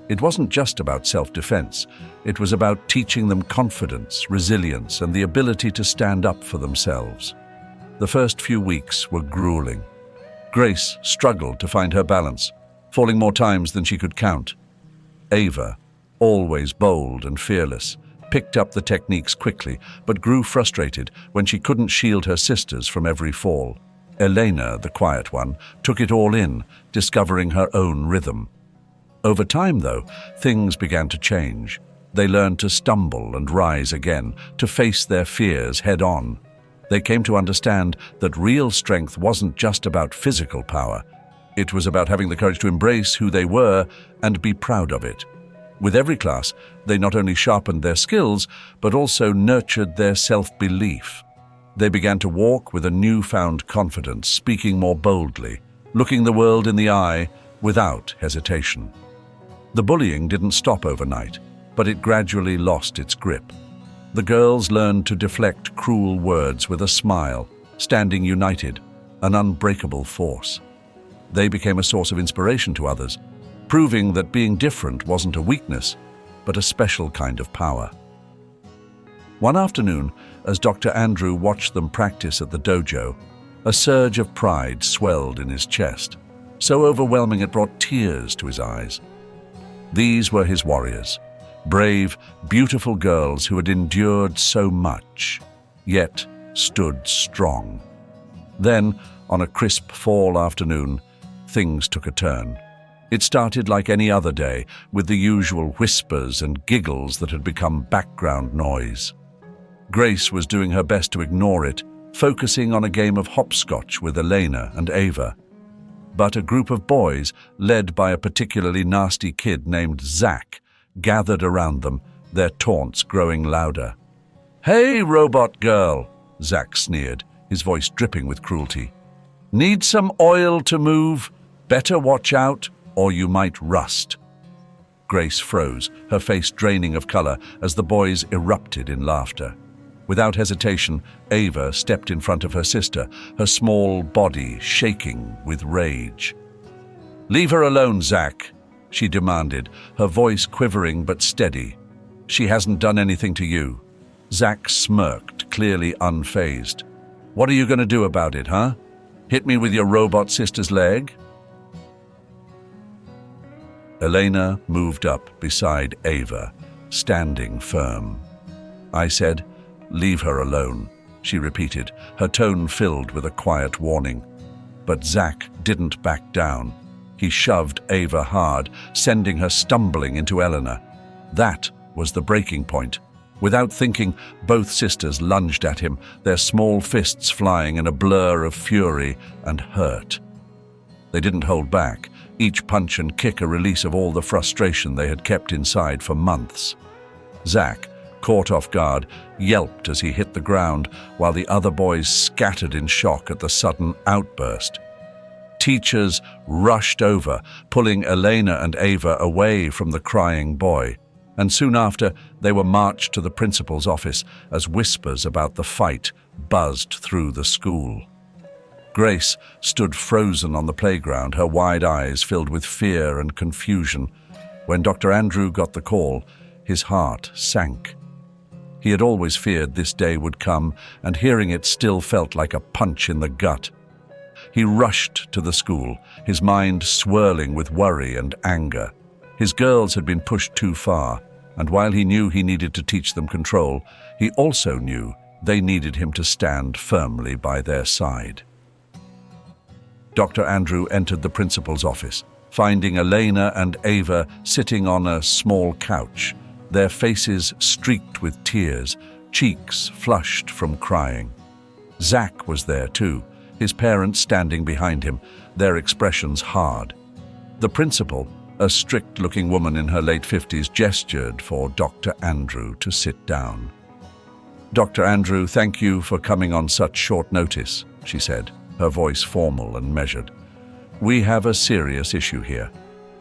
It wasn't just about self-defense. It was about teaching them confidence, resilience, and the ability to stand up for themselves. The first few weeks were grueling. Grace struggled to find her balance, falling more times than she could count. Ava, always bold and fearless, picked up the techniques quickly, but grew frustrated when she couldn't shield her sisters from every fall. Elena, the quiet one, took it all in, discovering her own rhythm. Over time, though, things began to change. They learned to stumble and rise again, to face their fears head-on. They came to understand that real strength wasn't just about physical power. It was about having the courage to embrace who they were and be proud of it. With every class, they not only sharpened their skills, but also nurtured their self-belief. They began to walk with a newfound confidence, speaking more boldly, looking the world in the eye without hesitation. The bullying didn't stop overnight, but it gradually lost its grip. The girls learned to deflect cruel words with a smile, standing united, an unbreakable force. They became a source of inspiration to others, proving that being different wasn't a weakness, but a special kind of power. One afternoon, as Dr. Andrew watched them practice at the dojo, a surge of pride swelled in his chest, so overwhelming it brought tears to his eyes. These were his warriors, brave, beautiful girls who had endured so much, yet stood strong. Then, on a crisp fall afternoon, things took a turn. It started like any other day, with the usual whispers and giggles that had become background noise. Grace was doing her best to ignore it, focusing on a game of hopscotch with Elena and Ava. But a group of boys, led by a particularly nasty kid named Zach, gathered around them, their taunts growing louder. "Hey, robot girl," Zach sneered, his voice dripping with cruelty. "Need some oil to move? Better watch out, or you might rust." Grace froze, her face draining of color as the boys erupted in laughter. Without hesitation, Ava stepped in front of her sister, her small body shaking with rage. "Leave her alone, Zach," she demanded, her voice quivering but steady. "She hasn't done anything to you." Zach smirked, clearly unfazed. "What are you going to do about it, huh? Hit me with your robot sister's leg?" Elena moved up beside Ava, standing firm. I said, "Leave her alone," she repeated, her tone filled with a quiet warning. But Zach didn't back down. He shoved Ava hard, sending her stumbling into Eleanor. That was the breaking point. Without thinking, both sisters lunged at him, their small fists flying in a blur of fury and hurt. They didn't hold back, each punch and kick a release of all the frustration they had kept inside for months. Zach, caught off guard, yelped as he hit the ground, while the other boys scattered in shock at the sudden outburst. Teachers rushed over, pulling Elena and Ava away from the crying boy, and soon after they were marched to the principal's office as whispers about the fight buzzed through the school. Grace stood frozen on the playground, her wide eyes filled with fear and confusion. When Dr. Andrew got the call, his heart sank. He had always feared this day would come, and hearing it still felt like a punch in the gut. He rushed to the school, his mind swirling with worry and anger. His girls had been pushed too far, and while he knew he needed to teach them control, he also knew they needed him to stand firmly by their side. Dr. Andrew entered the principal's office, finding Elena and Ava sitting on a small couch, their faces streaked with tears, cheeks flushed from crying. Zach was there too, his parents standing behind him, their expressions hard. The principal, a strict-looking woman in her late 50s, gestured for Dr. Andrew to sit down. "Dr. Andrew, thank you for coming on such short notice," she said, her voice formal and measured. "We have a serious issue here.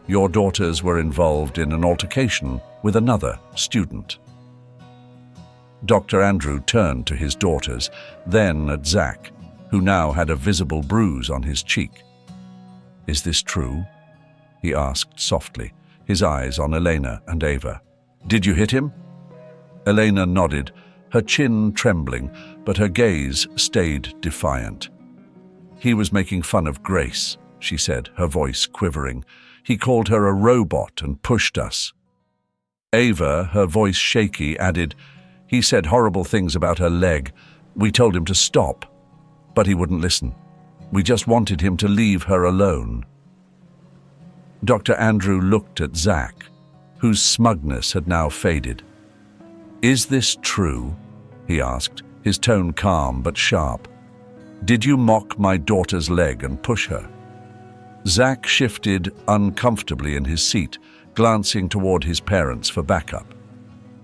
Your daughters were involved in an altercation with with another student. Dr. Andrew turned to his daughters, then at Zach, who now had a visible bruise on his cheek. "Is this true?" he asked softly, his eyes on Elena and Ava. "Did you hit him?" Elena nodded, her chin trembling, but her gaze stayed defiant. "He was making fun of Grace," she said, her voice quivering. "He called her a robot and pushed us." Ava, her voice shaky, added, "He said horrible things about her leg. We told him to stop, but he wouldn't listen. We just wanted him to leave her alone." Dr. Andrew looked at Zach, whose smugness had now faded. "Is this true?" he asked, his tone calm but sharp. "Did you mock my daughter's leg and push her?" Zach shifted uncomfortably in his seat, glancing toward his parents for backup.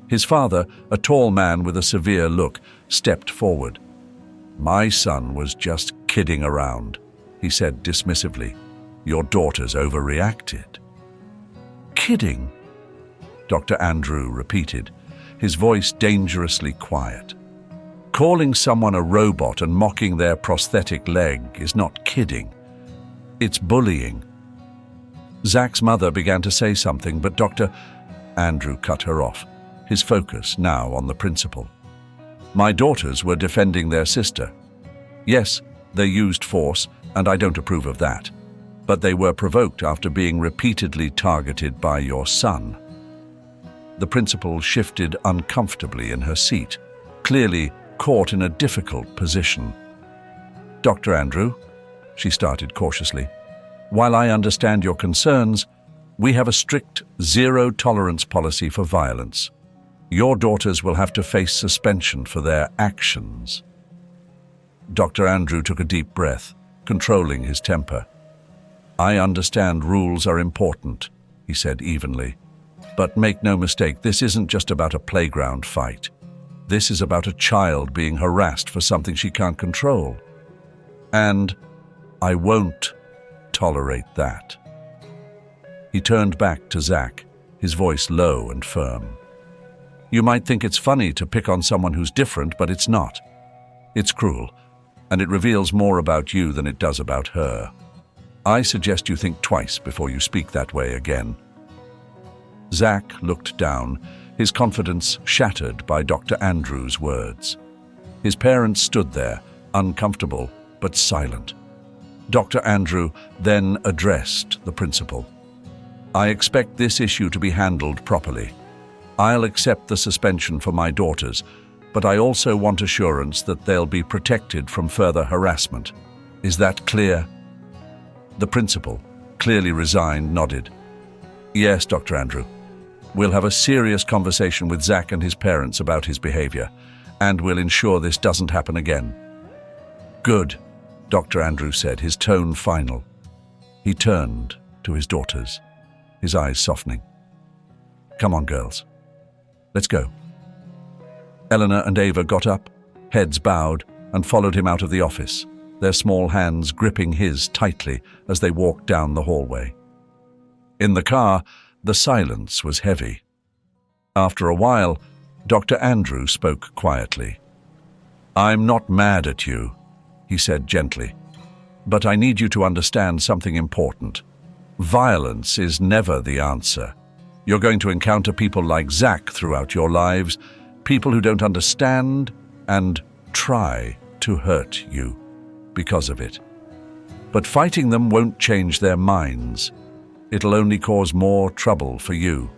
His father, a tall man with a severe look, stepped forward. "My son was just kidding around," he said dismissively. "Your daughter's overreacted." "Kidding?" Dr. Andrew repeated, his voice dangerously quiet. "Calling someone a robot and mocking their prosthetic leg is not kidding. It's bullying." Zach's mother began to say something, but Dr. Andrew cut her off, his focus now on the principal. "My daughters were defending their sister. Yes, they used force, and I don't approve of that. But they were provoked after being repeatedly targeted by your son." The principal shifted uncomfortably in her seat, clearly caught in a difficult position. "Dr. Andrew," she started cautiously, "while I understand your concerns, we have a strict zero-tolerance policy for violence. Your daughters will have to face suspension for their actions." Dr. Andrew took a deep breath, controlling his temper. "I understand rules are important," he said evenly. "But make no mistake, this isn't just about a playground fight. This is about a child being harassed for something she can't control. And I won't tolerate that." He turned back to Zach, his voice low and firm. "You might think it's funny to pick on someone who's different, but it's not. It's cruel, and it reveals more about you than it does about her. I suggest you think twice before you speak that way again." Zach looked down, his confidence shattered by Dr. Andrew's words. His parents stood there, uncomfortable but silent. Dr. Andrew then addressed the principal. "I expect this issue to be handled properly. I'll accept the suspension for my daughters, but I also want assurance that they'll be protected from further harassment. Is that clear?" The principal, clearly resigned, nodded. "Yes, Dr. Andrew. We'll have a serious conversation with Zach and his parents about his behavior, and we'll ensure this doesn't happen again." "Good," Dr. Andrew said, his tone final. He turned to his daughters, his eyes softening. "Come on, girls. Let's go." Eleanor and Ava got up, heads bowed, and followed him out of the office, their small hands gripping his tightly as they walked down the hallway. In the car, the silence was heavy. After a while, Dr. Andrew spoke quietly. "I'm not mad at you," he said gently, "but I need you to understand something important. Violence is never the answer. You're going to encounter people like Zach throughout your lives, people who don't understand and try to hurt you because of it. But fighting them won't change their minds. It'll only cause more trouble for you."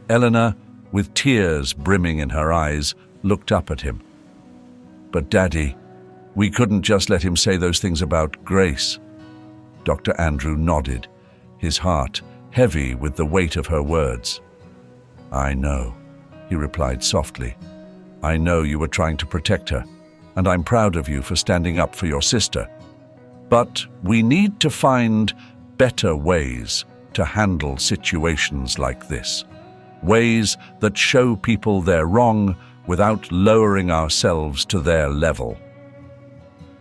Eleanor, with tears brimming in her eyes, looked up at him. "But Daddy, we couldn't just let him say those things about Grace." Dr. Andrew nodded, his heart heavy with the weight of her words. "I know," he replied softly. "I know you were trying to protect her, and I'm proud of you for standing up for your sister. But we need to find better ways to handle situations like this. Ways that show people they're wrong without lowering ourselves to their level."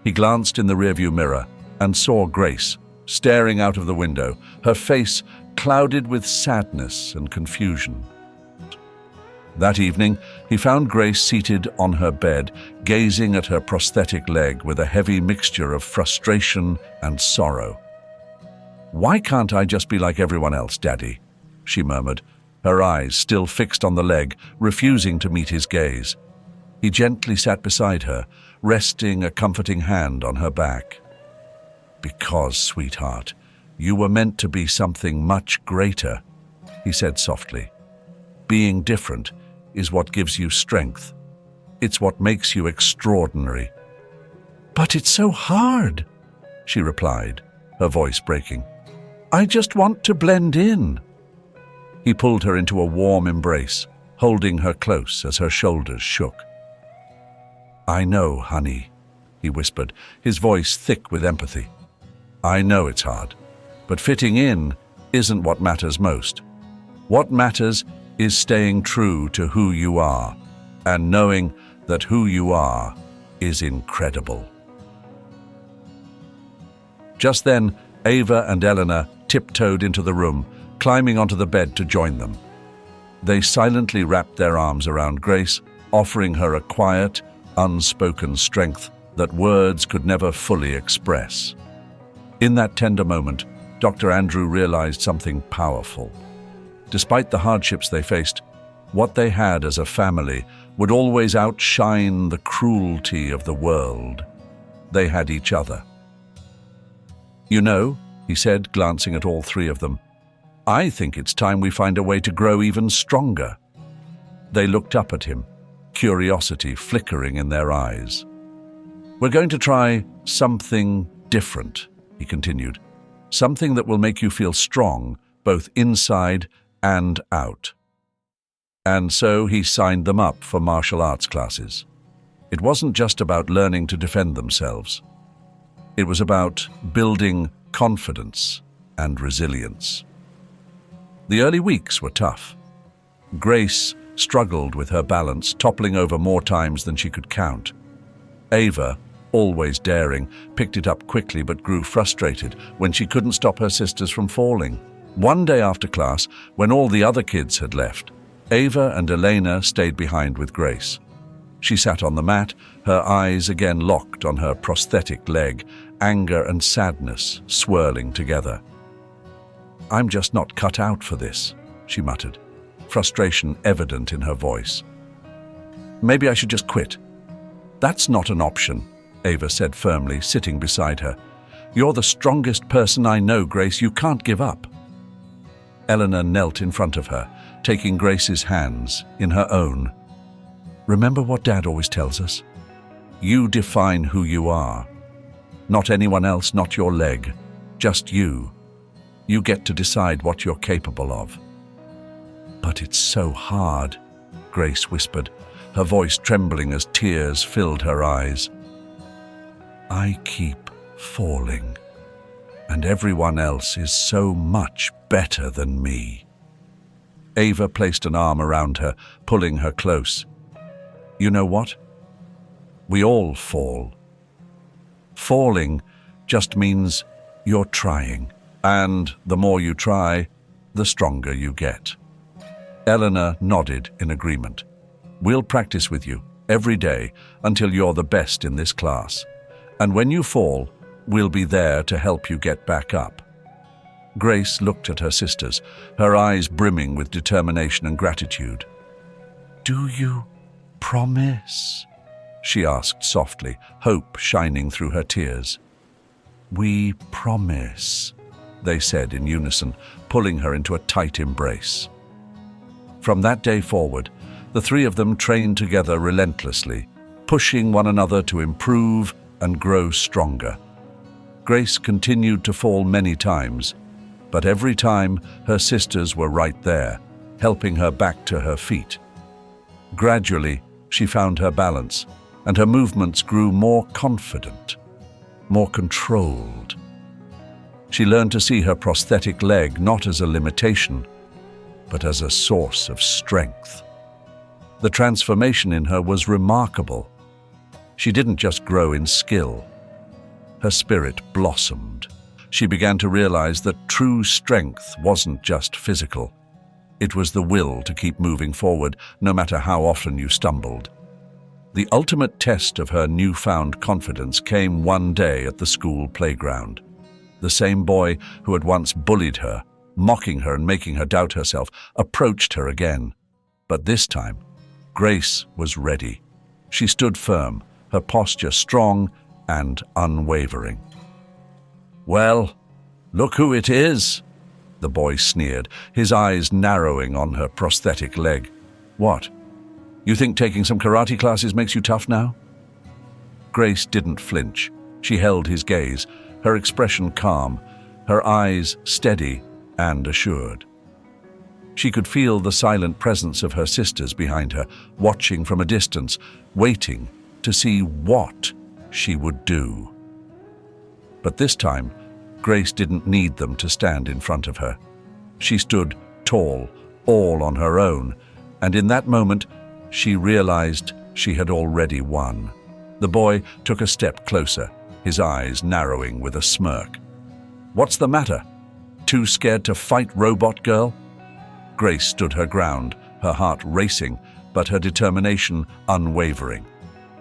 He glanced in the rearview mirror and saw Grace staring out of the window, her face clouded with sadness and confusion. That evening, he found Grace seated on her bed, gazing at her prosthetic leg with a heavy mixture of frustration and sorrow. "Why can't I just be like everyone else, Daddy?" she murmured, her eyes still fixed on the leg, refusing to meet his gaze. He gently sat beside her, resting a comforting hand on her back. "Because, sweetheart, you were meant to be something much greater," he said softly. "Being different is what gives you strength. It's what makes you extraordinary." "But it's so hard," she replied, her voice breaking. "I just want to blend in." He pulled her into a warm embrace, holding her close as her shoulders shook. "I know, honey," he whispered, his voice thick with empathy. "I know it's hard, but fitting in isn't what matters most. What matters is staying true to who you are, and knowing that who you are is incredible." Just then, Ava and Eleanor tiptoed into the room, climbing onto the bed to join them. They silently wrapped their arms around Grace, offering her a quiet, unspoken strength that words could never fully express. In that tender moment, Dr. Andrew realized something powerful. Despite the hardships they faced, what they had as a family would always outshine the cruelty of the world. They had each other. "You know," he said, glancing at all three of them, "I think it's time we find a way to grow even stronger." They looked up at him, curiosity flickering in their eyes. "We're going to try something different," he continued. "Something that will make you feel strong, both inside and out." And so he signed them up for martial arts classes. It wasn't just about learning to defend themselves. It was about building confidence and resilience. The early weeks were tough. Grace struggled with her balance, toppling over more times than she could count. Ava, always daring, picked it up quickly but grew frustrated when she couldn't stop her sisters from falling. One day after class, when all the other kids had left, Ava and Elena stayed behind with Grace. She sat on the mat, her eyes again locked on her prosthetic leg, anger and sadness swirling together. "I'm just not cut out for this," she muttered, frustration evident in her voice. "Maybe I should just quit." "That's not an option," Ava said firmly, sitting beside her. "You're the strongest person I know, Grace. You can't give up." Eleanor knelt in front of her, taking Grace's hands in her own. "Remember what Dad always tells us? You define who you are. Not anyone else, not your leg. Just you. You get to decide what you're capable of." "But it's so hard," Grace whispered, her voice trembling as tears filled her eyes. "I keep falling, and everyone else is so much better than me." Ava placed an arm around her, pulling her close. "You know what? We all fall. Falling just means you're trying, and the more you try, the stronger you get." Eleanor nodded in agreement. "We'll practice with you every day until you're the best in this class. And when you fall, we'll be there to help you get back up." Grace looked at her sisters, her eyes brimming with determination and gratitude. "Do you promise?" she asked softly, hope shining through her tears. "We promise," they said in unison, pulling her into a tight embrace. From that day forward, the three of them trained together relentlessly, pushing one another to improve and grow stronger. Grace continued to fall many times, but every time her sisters were right there, helping her back to her feet. Gradually, she found her balance, and her movements grew more confident, more controlled. She learned to see her prosthetic leg not as a limitation, but as a source of strength. The transformation in her was remarkable. She didn't just grow in skill. Her spirit blossomed. She began to realize that true strength wasn't just physical. It was the will to keep moving forward, no matter how often you stumbled. The ultimate test of her newfound confidence came one day at the school playground. The same boy who had once bullied her, mocking her and making her doubt herself, approached her again. But this time, Grace was ready. She stood firm, her posture strong and unwavering. "Well, look who it is," the boy sneered, his eyes narrowing on her prosthetic leg. "What? You think taking some karate classes makes you tough now?" Grace didn't flinch. She held his gaze, her expression calm, her eyes steady and assured. She could feel the silent presence of her sisters behind her, watching from a distance, waiting to see what she would do. But this time, Grace didn't need them to stand in front of her. She stood tall, all on her own, and in that moment, she realized she had already won. The boy took a step closer, his eyes narrowing with a smirk. "What's the matter? Too scared to fight, robot girl?" Grace stood her ground, her heart racing, but her determination unwavering.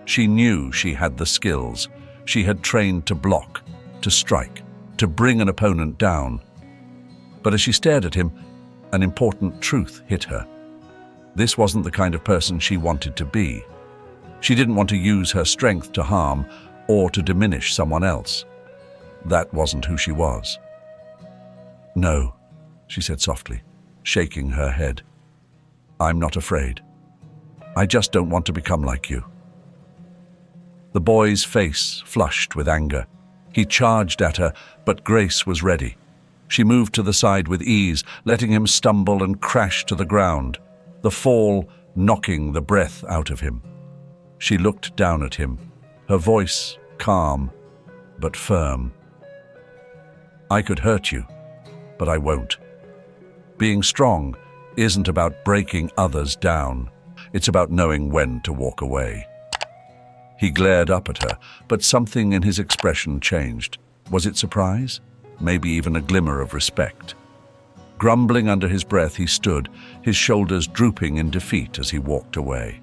She knew she had the skills. She had trained to block, to strike, to bring an opponent down. But as she stared at him, an important truth hit her. This wasn't the kind of person she wanted to be. She didn't want to use her strength to harm or to diminish someone else. That wasn't who she was. "No," she said softly, shaking her head. "I'm not afraid. I just don't want to become like you." The boy's face flushed with anger. He charged at her, but Grace was ready. She moved to the side with ease, letting him stumble and crash to the ground, the fall knocking the breath out of him. She looked down at him, her voice calm but firm. "I could hurt you, but I won't. Being strong isn't about breaking others down. It's about knowing when to walk away." He glared up at her, but something in his expression changed. Was it surprise? Maybe even a glimmer of respect. Grumbling under his breath, he stood, his shoulders drooping in defeat as he walked away.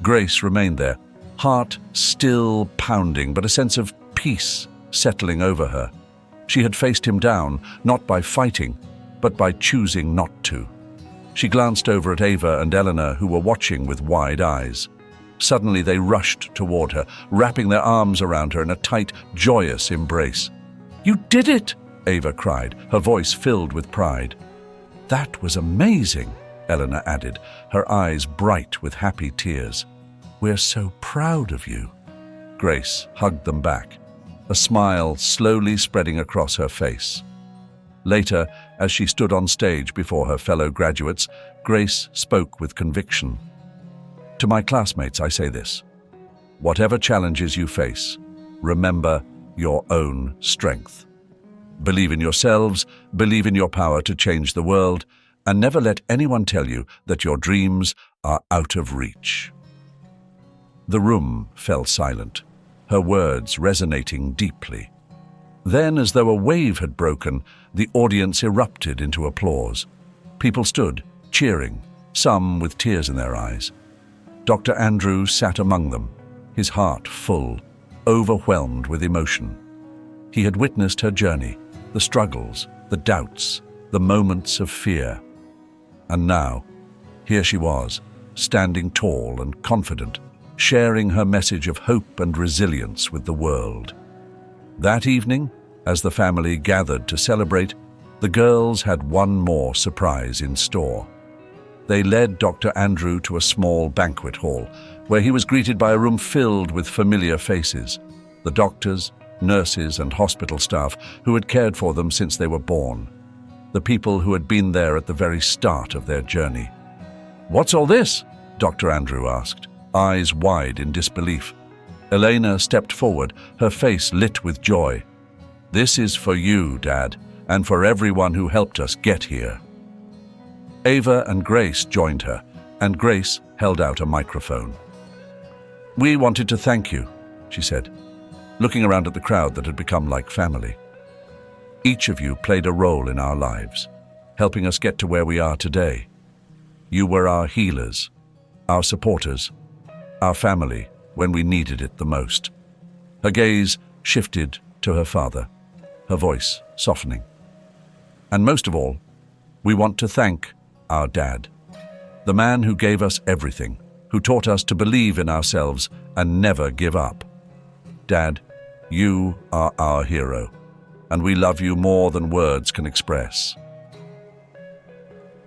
Grace remained there, heart still pounding, but a sense of peace settling over her. She had faced him down, not by fighting, but by choosing not to. She glanced over at Ava and Eleanor, who were watching with wide eyes. Suddenly they rushed toward her, wrapping their arms around her in a tight, joyous embrace. "You did it!" Ava cried, her voice filled with pride. "That was amazing," Eleanor added, her eyes bright with happy tears. "We're so proud of you." Grace hugged them back, a smile slowly spreading across her face. Later, as she stood on stage before her fellow graduates, Grace spoke with conviction. "To my classmates, I say this. Whatever challenges you face, remember your own strength. Believe in yourselves, believe in your power to change the world, and never let anyone tell you that your dreams are out of reach." The room fell silent, her words resonating deeply. Then, as though a wave had broken, the audience erupted into applause. People stood, cheering, some with tears in their eyes. Dr. Andrew sat among them, his heart full, overwhelmed with emotion. He had witnessed her journey, the struggles, the doubts, the moments of fear. And now, here she was, standing tall and confident, sharing her message of hope and resilience with the world. That evening, as the family gathered to celebrate, the girls had one more surprise in store. They led Dr. Andrew to a small banquet hall, where he was greeted by a room filled with familiar faces, the doctors, nurses, and hospital staff who had cared for them since they were born, the people who had been there at the very start of their journey. "What's all this?" Dr. Andrew asked, eyes wide in disbelief. Elena stepped forward, her face lit with joy. "This is for you, Dad, and for everyone who helped us get here." Ava and Grace joined her, and Grace held out a microphone. "We wanted to thank you," she said, looking around at the crowd that had become like family. "Each of you played a role in our lives, helping us get to where we are today. You were our healers, our supporters, our family when we needed it the most. Her gaze shifted to her father, her voice softening. And most of all, we want to thank our dad, the man who gave us everything, who taught us to believe in ourselves and never give up. Dad, you are our hero, and we love you more than words can express.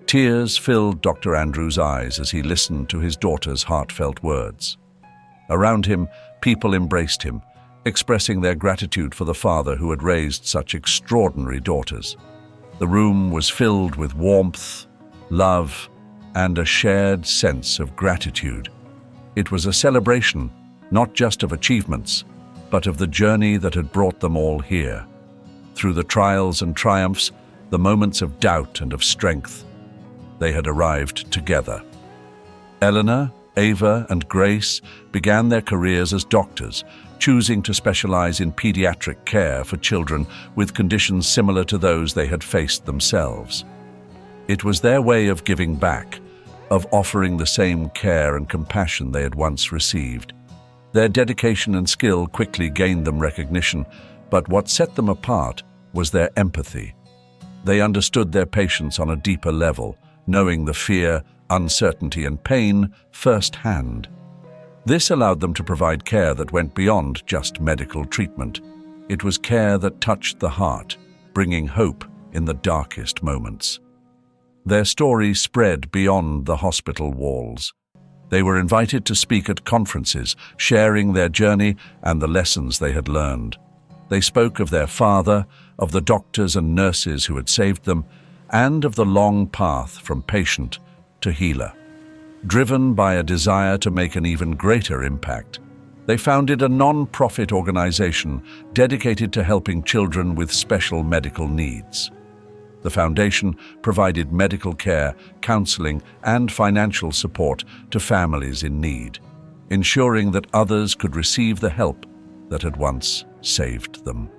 Tears filled Dr. Andrews' eyes as he listened to his daughter's heartfelt words. Around him, people embraced him, expressing their gratitude for the father who had raised such extraordinary daughters. The room was filled with warmth, love, and a shared sense of gratitude. It was a celebration, not just of achievements, but of the journey that had brought them all here. Through the trials and triumphs, the moments of doubt and of strength, they had arrived together. Eleanor, Ava, and Grace began their careers as doctors, choosing to specialize in pediatric care for children with conditions similar to those they had faced themselves. It was their way of giving back, of offering the same care and compassion they had once received. Their dedication and skill quickly gained them recognition, but what set them apart was their empathy. They understood their patients on a deeper level, knowing the fear, uncertainty, and pain firsthand. This allowed them to provide care that went beyond just medical treatment. It was care that touched the heart, bringing hope in the darkest moments. Their story spread beyond the hospital walls. They were invited to speak at conferences, sharing their journey and the lessons they had learned. They spoke of their father, of the doctors and nurses who had saved them, and of the long path from patient to healer. Driven by a desire to make an even greater impact, they founded a non-profit organization dedicated to helping children with special medical needs. The foundation provided medical care, counseling, and financial support to families in need, ensuring that others could receive the help that had once saved them.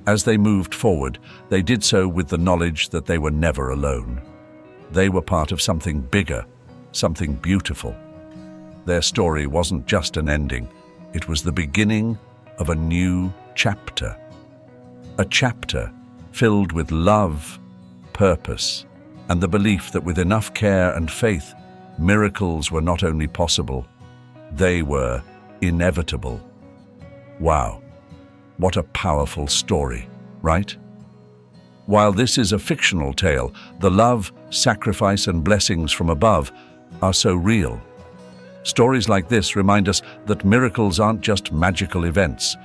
As they moved forward, they did so with the knowledge that they were never alone. They were part of something bigger, something beautiful. Their story wasn't just an ending, it was the beginning of a new chapter. A chapter filled with love, purpose, and the belief that with enough care and faith, miracles were not only possible, they were inevitable. Wow, what a powerful story, right? While this is a fictional tale, the love, sacrifice, and blessings from above are so real. Stories like this remind us that miracles aren't just magical events,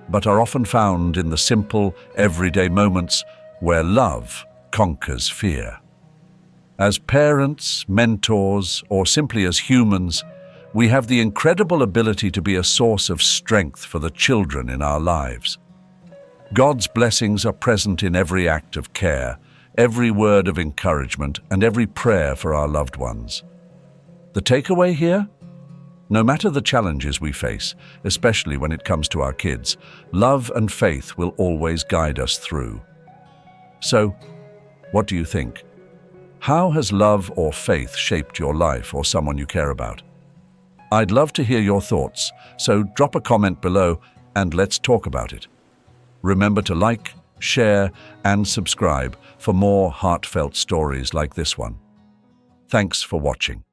but are often found in the simple, everyday moments where love conquers fear. As parents, mentors, or simply as humans, we have the incredible ability to be a source of strength for the children in our lives. God's blessings are present in every act of care, every word of encouragement, and every prayer for our loved ones. The takeaway here? No matter the challenges we face, especially when it comes to our kids, love and faith will always guide us through. So, what do you think? How has love or faith shaped your life or someone you care about? I'd love to hear your thoughts, so drop a comment below and let's talk about it. Remember to like, share, and subscribe for more heartfelt stories like this one. Thanks for watching.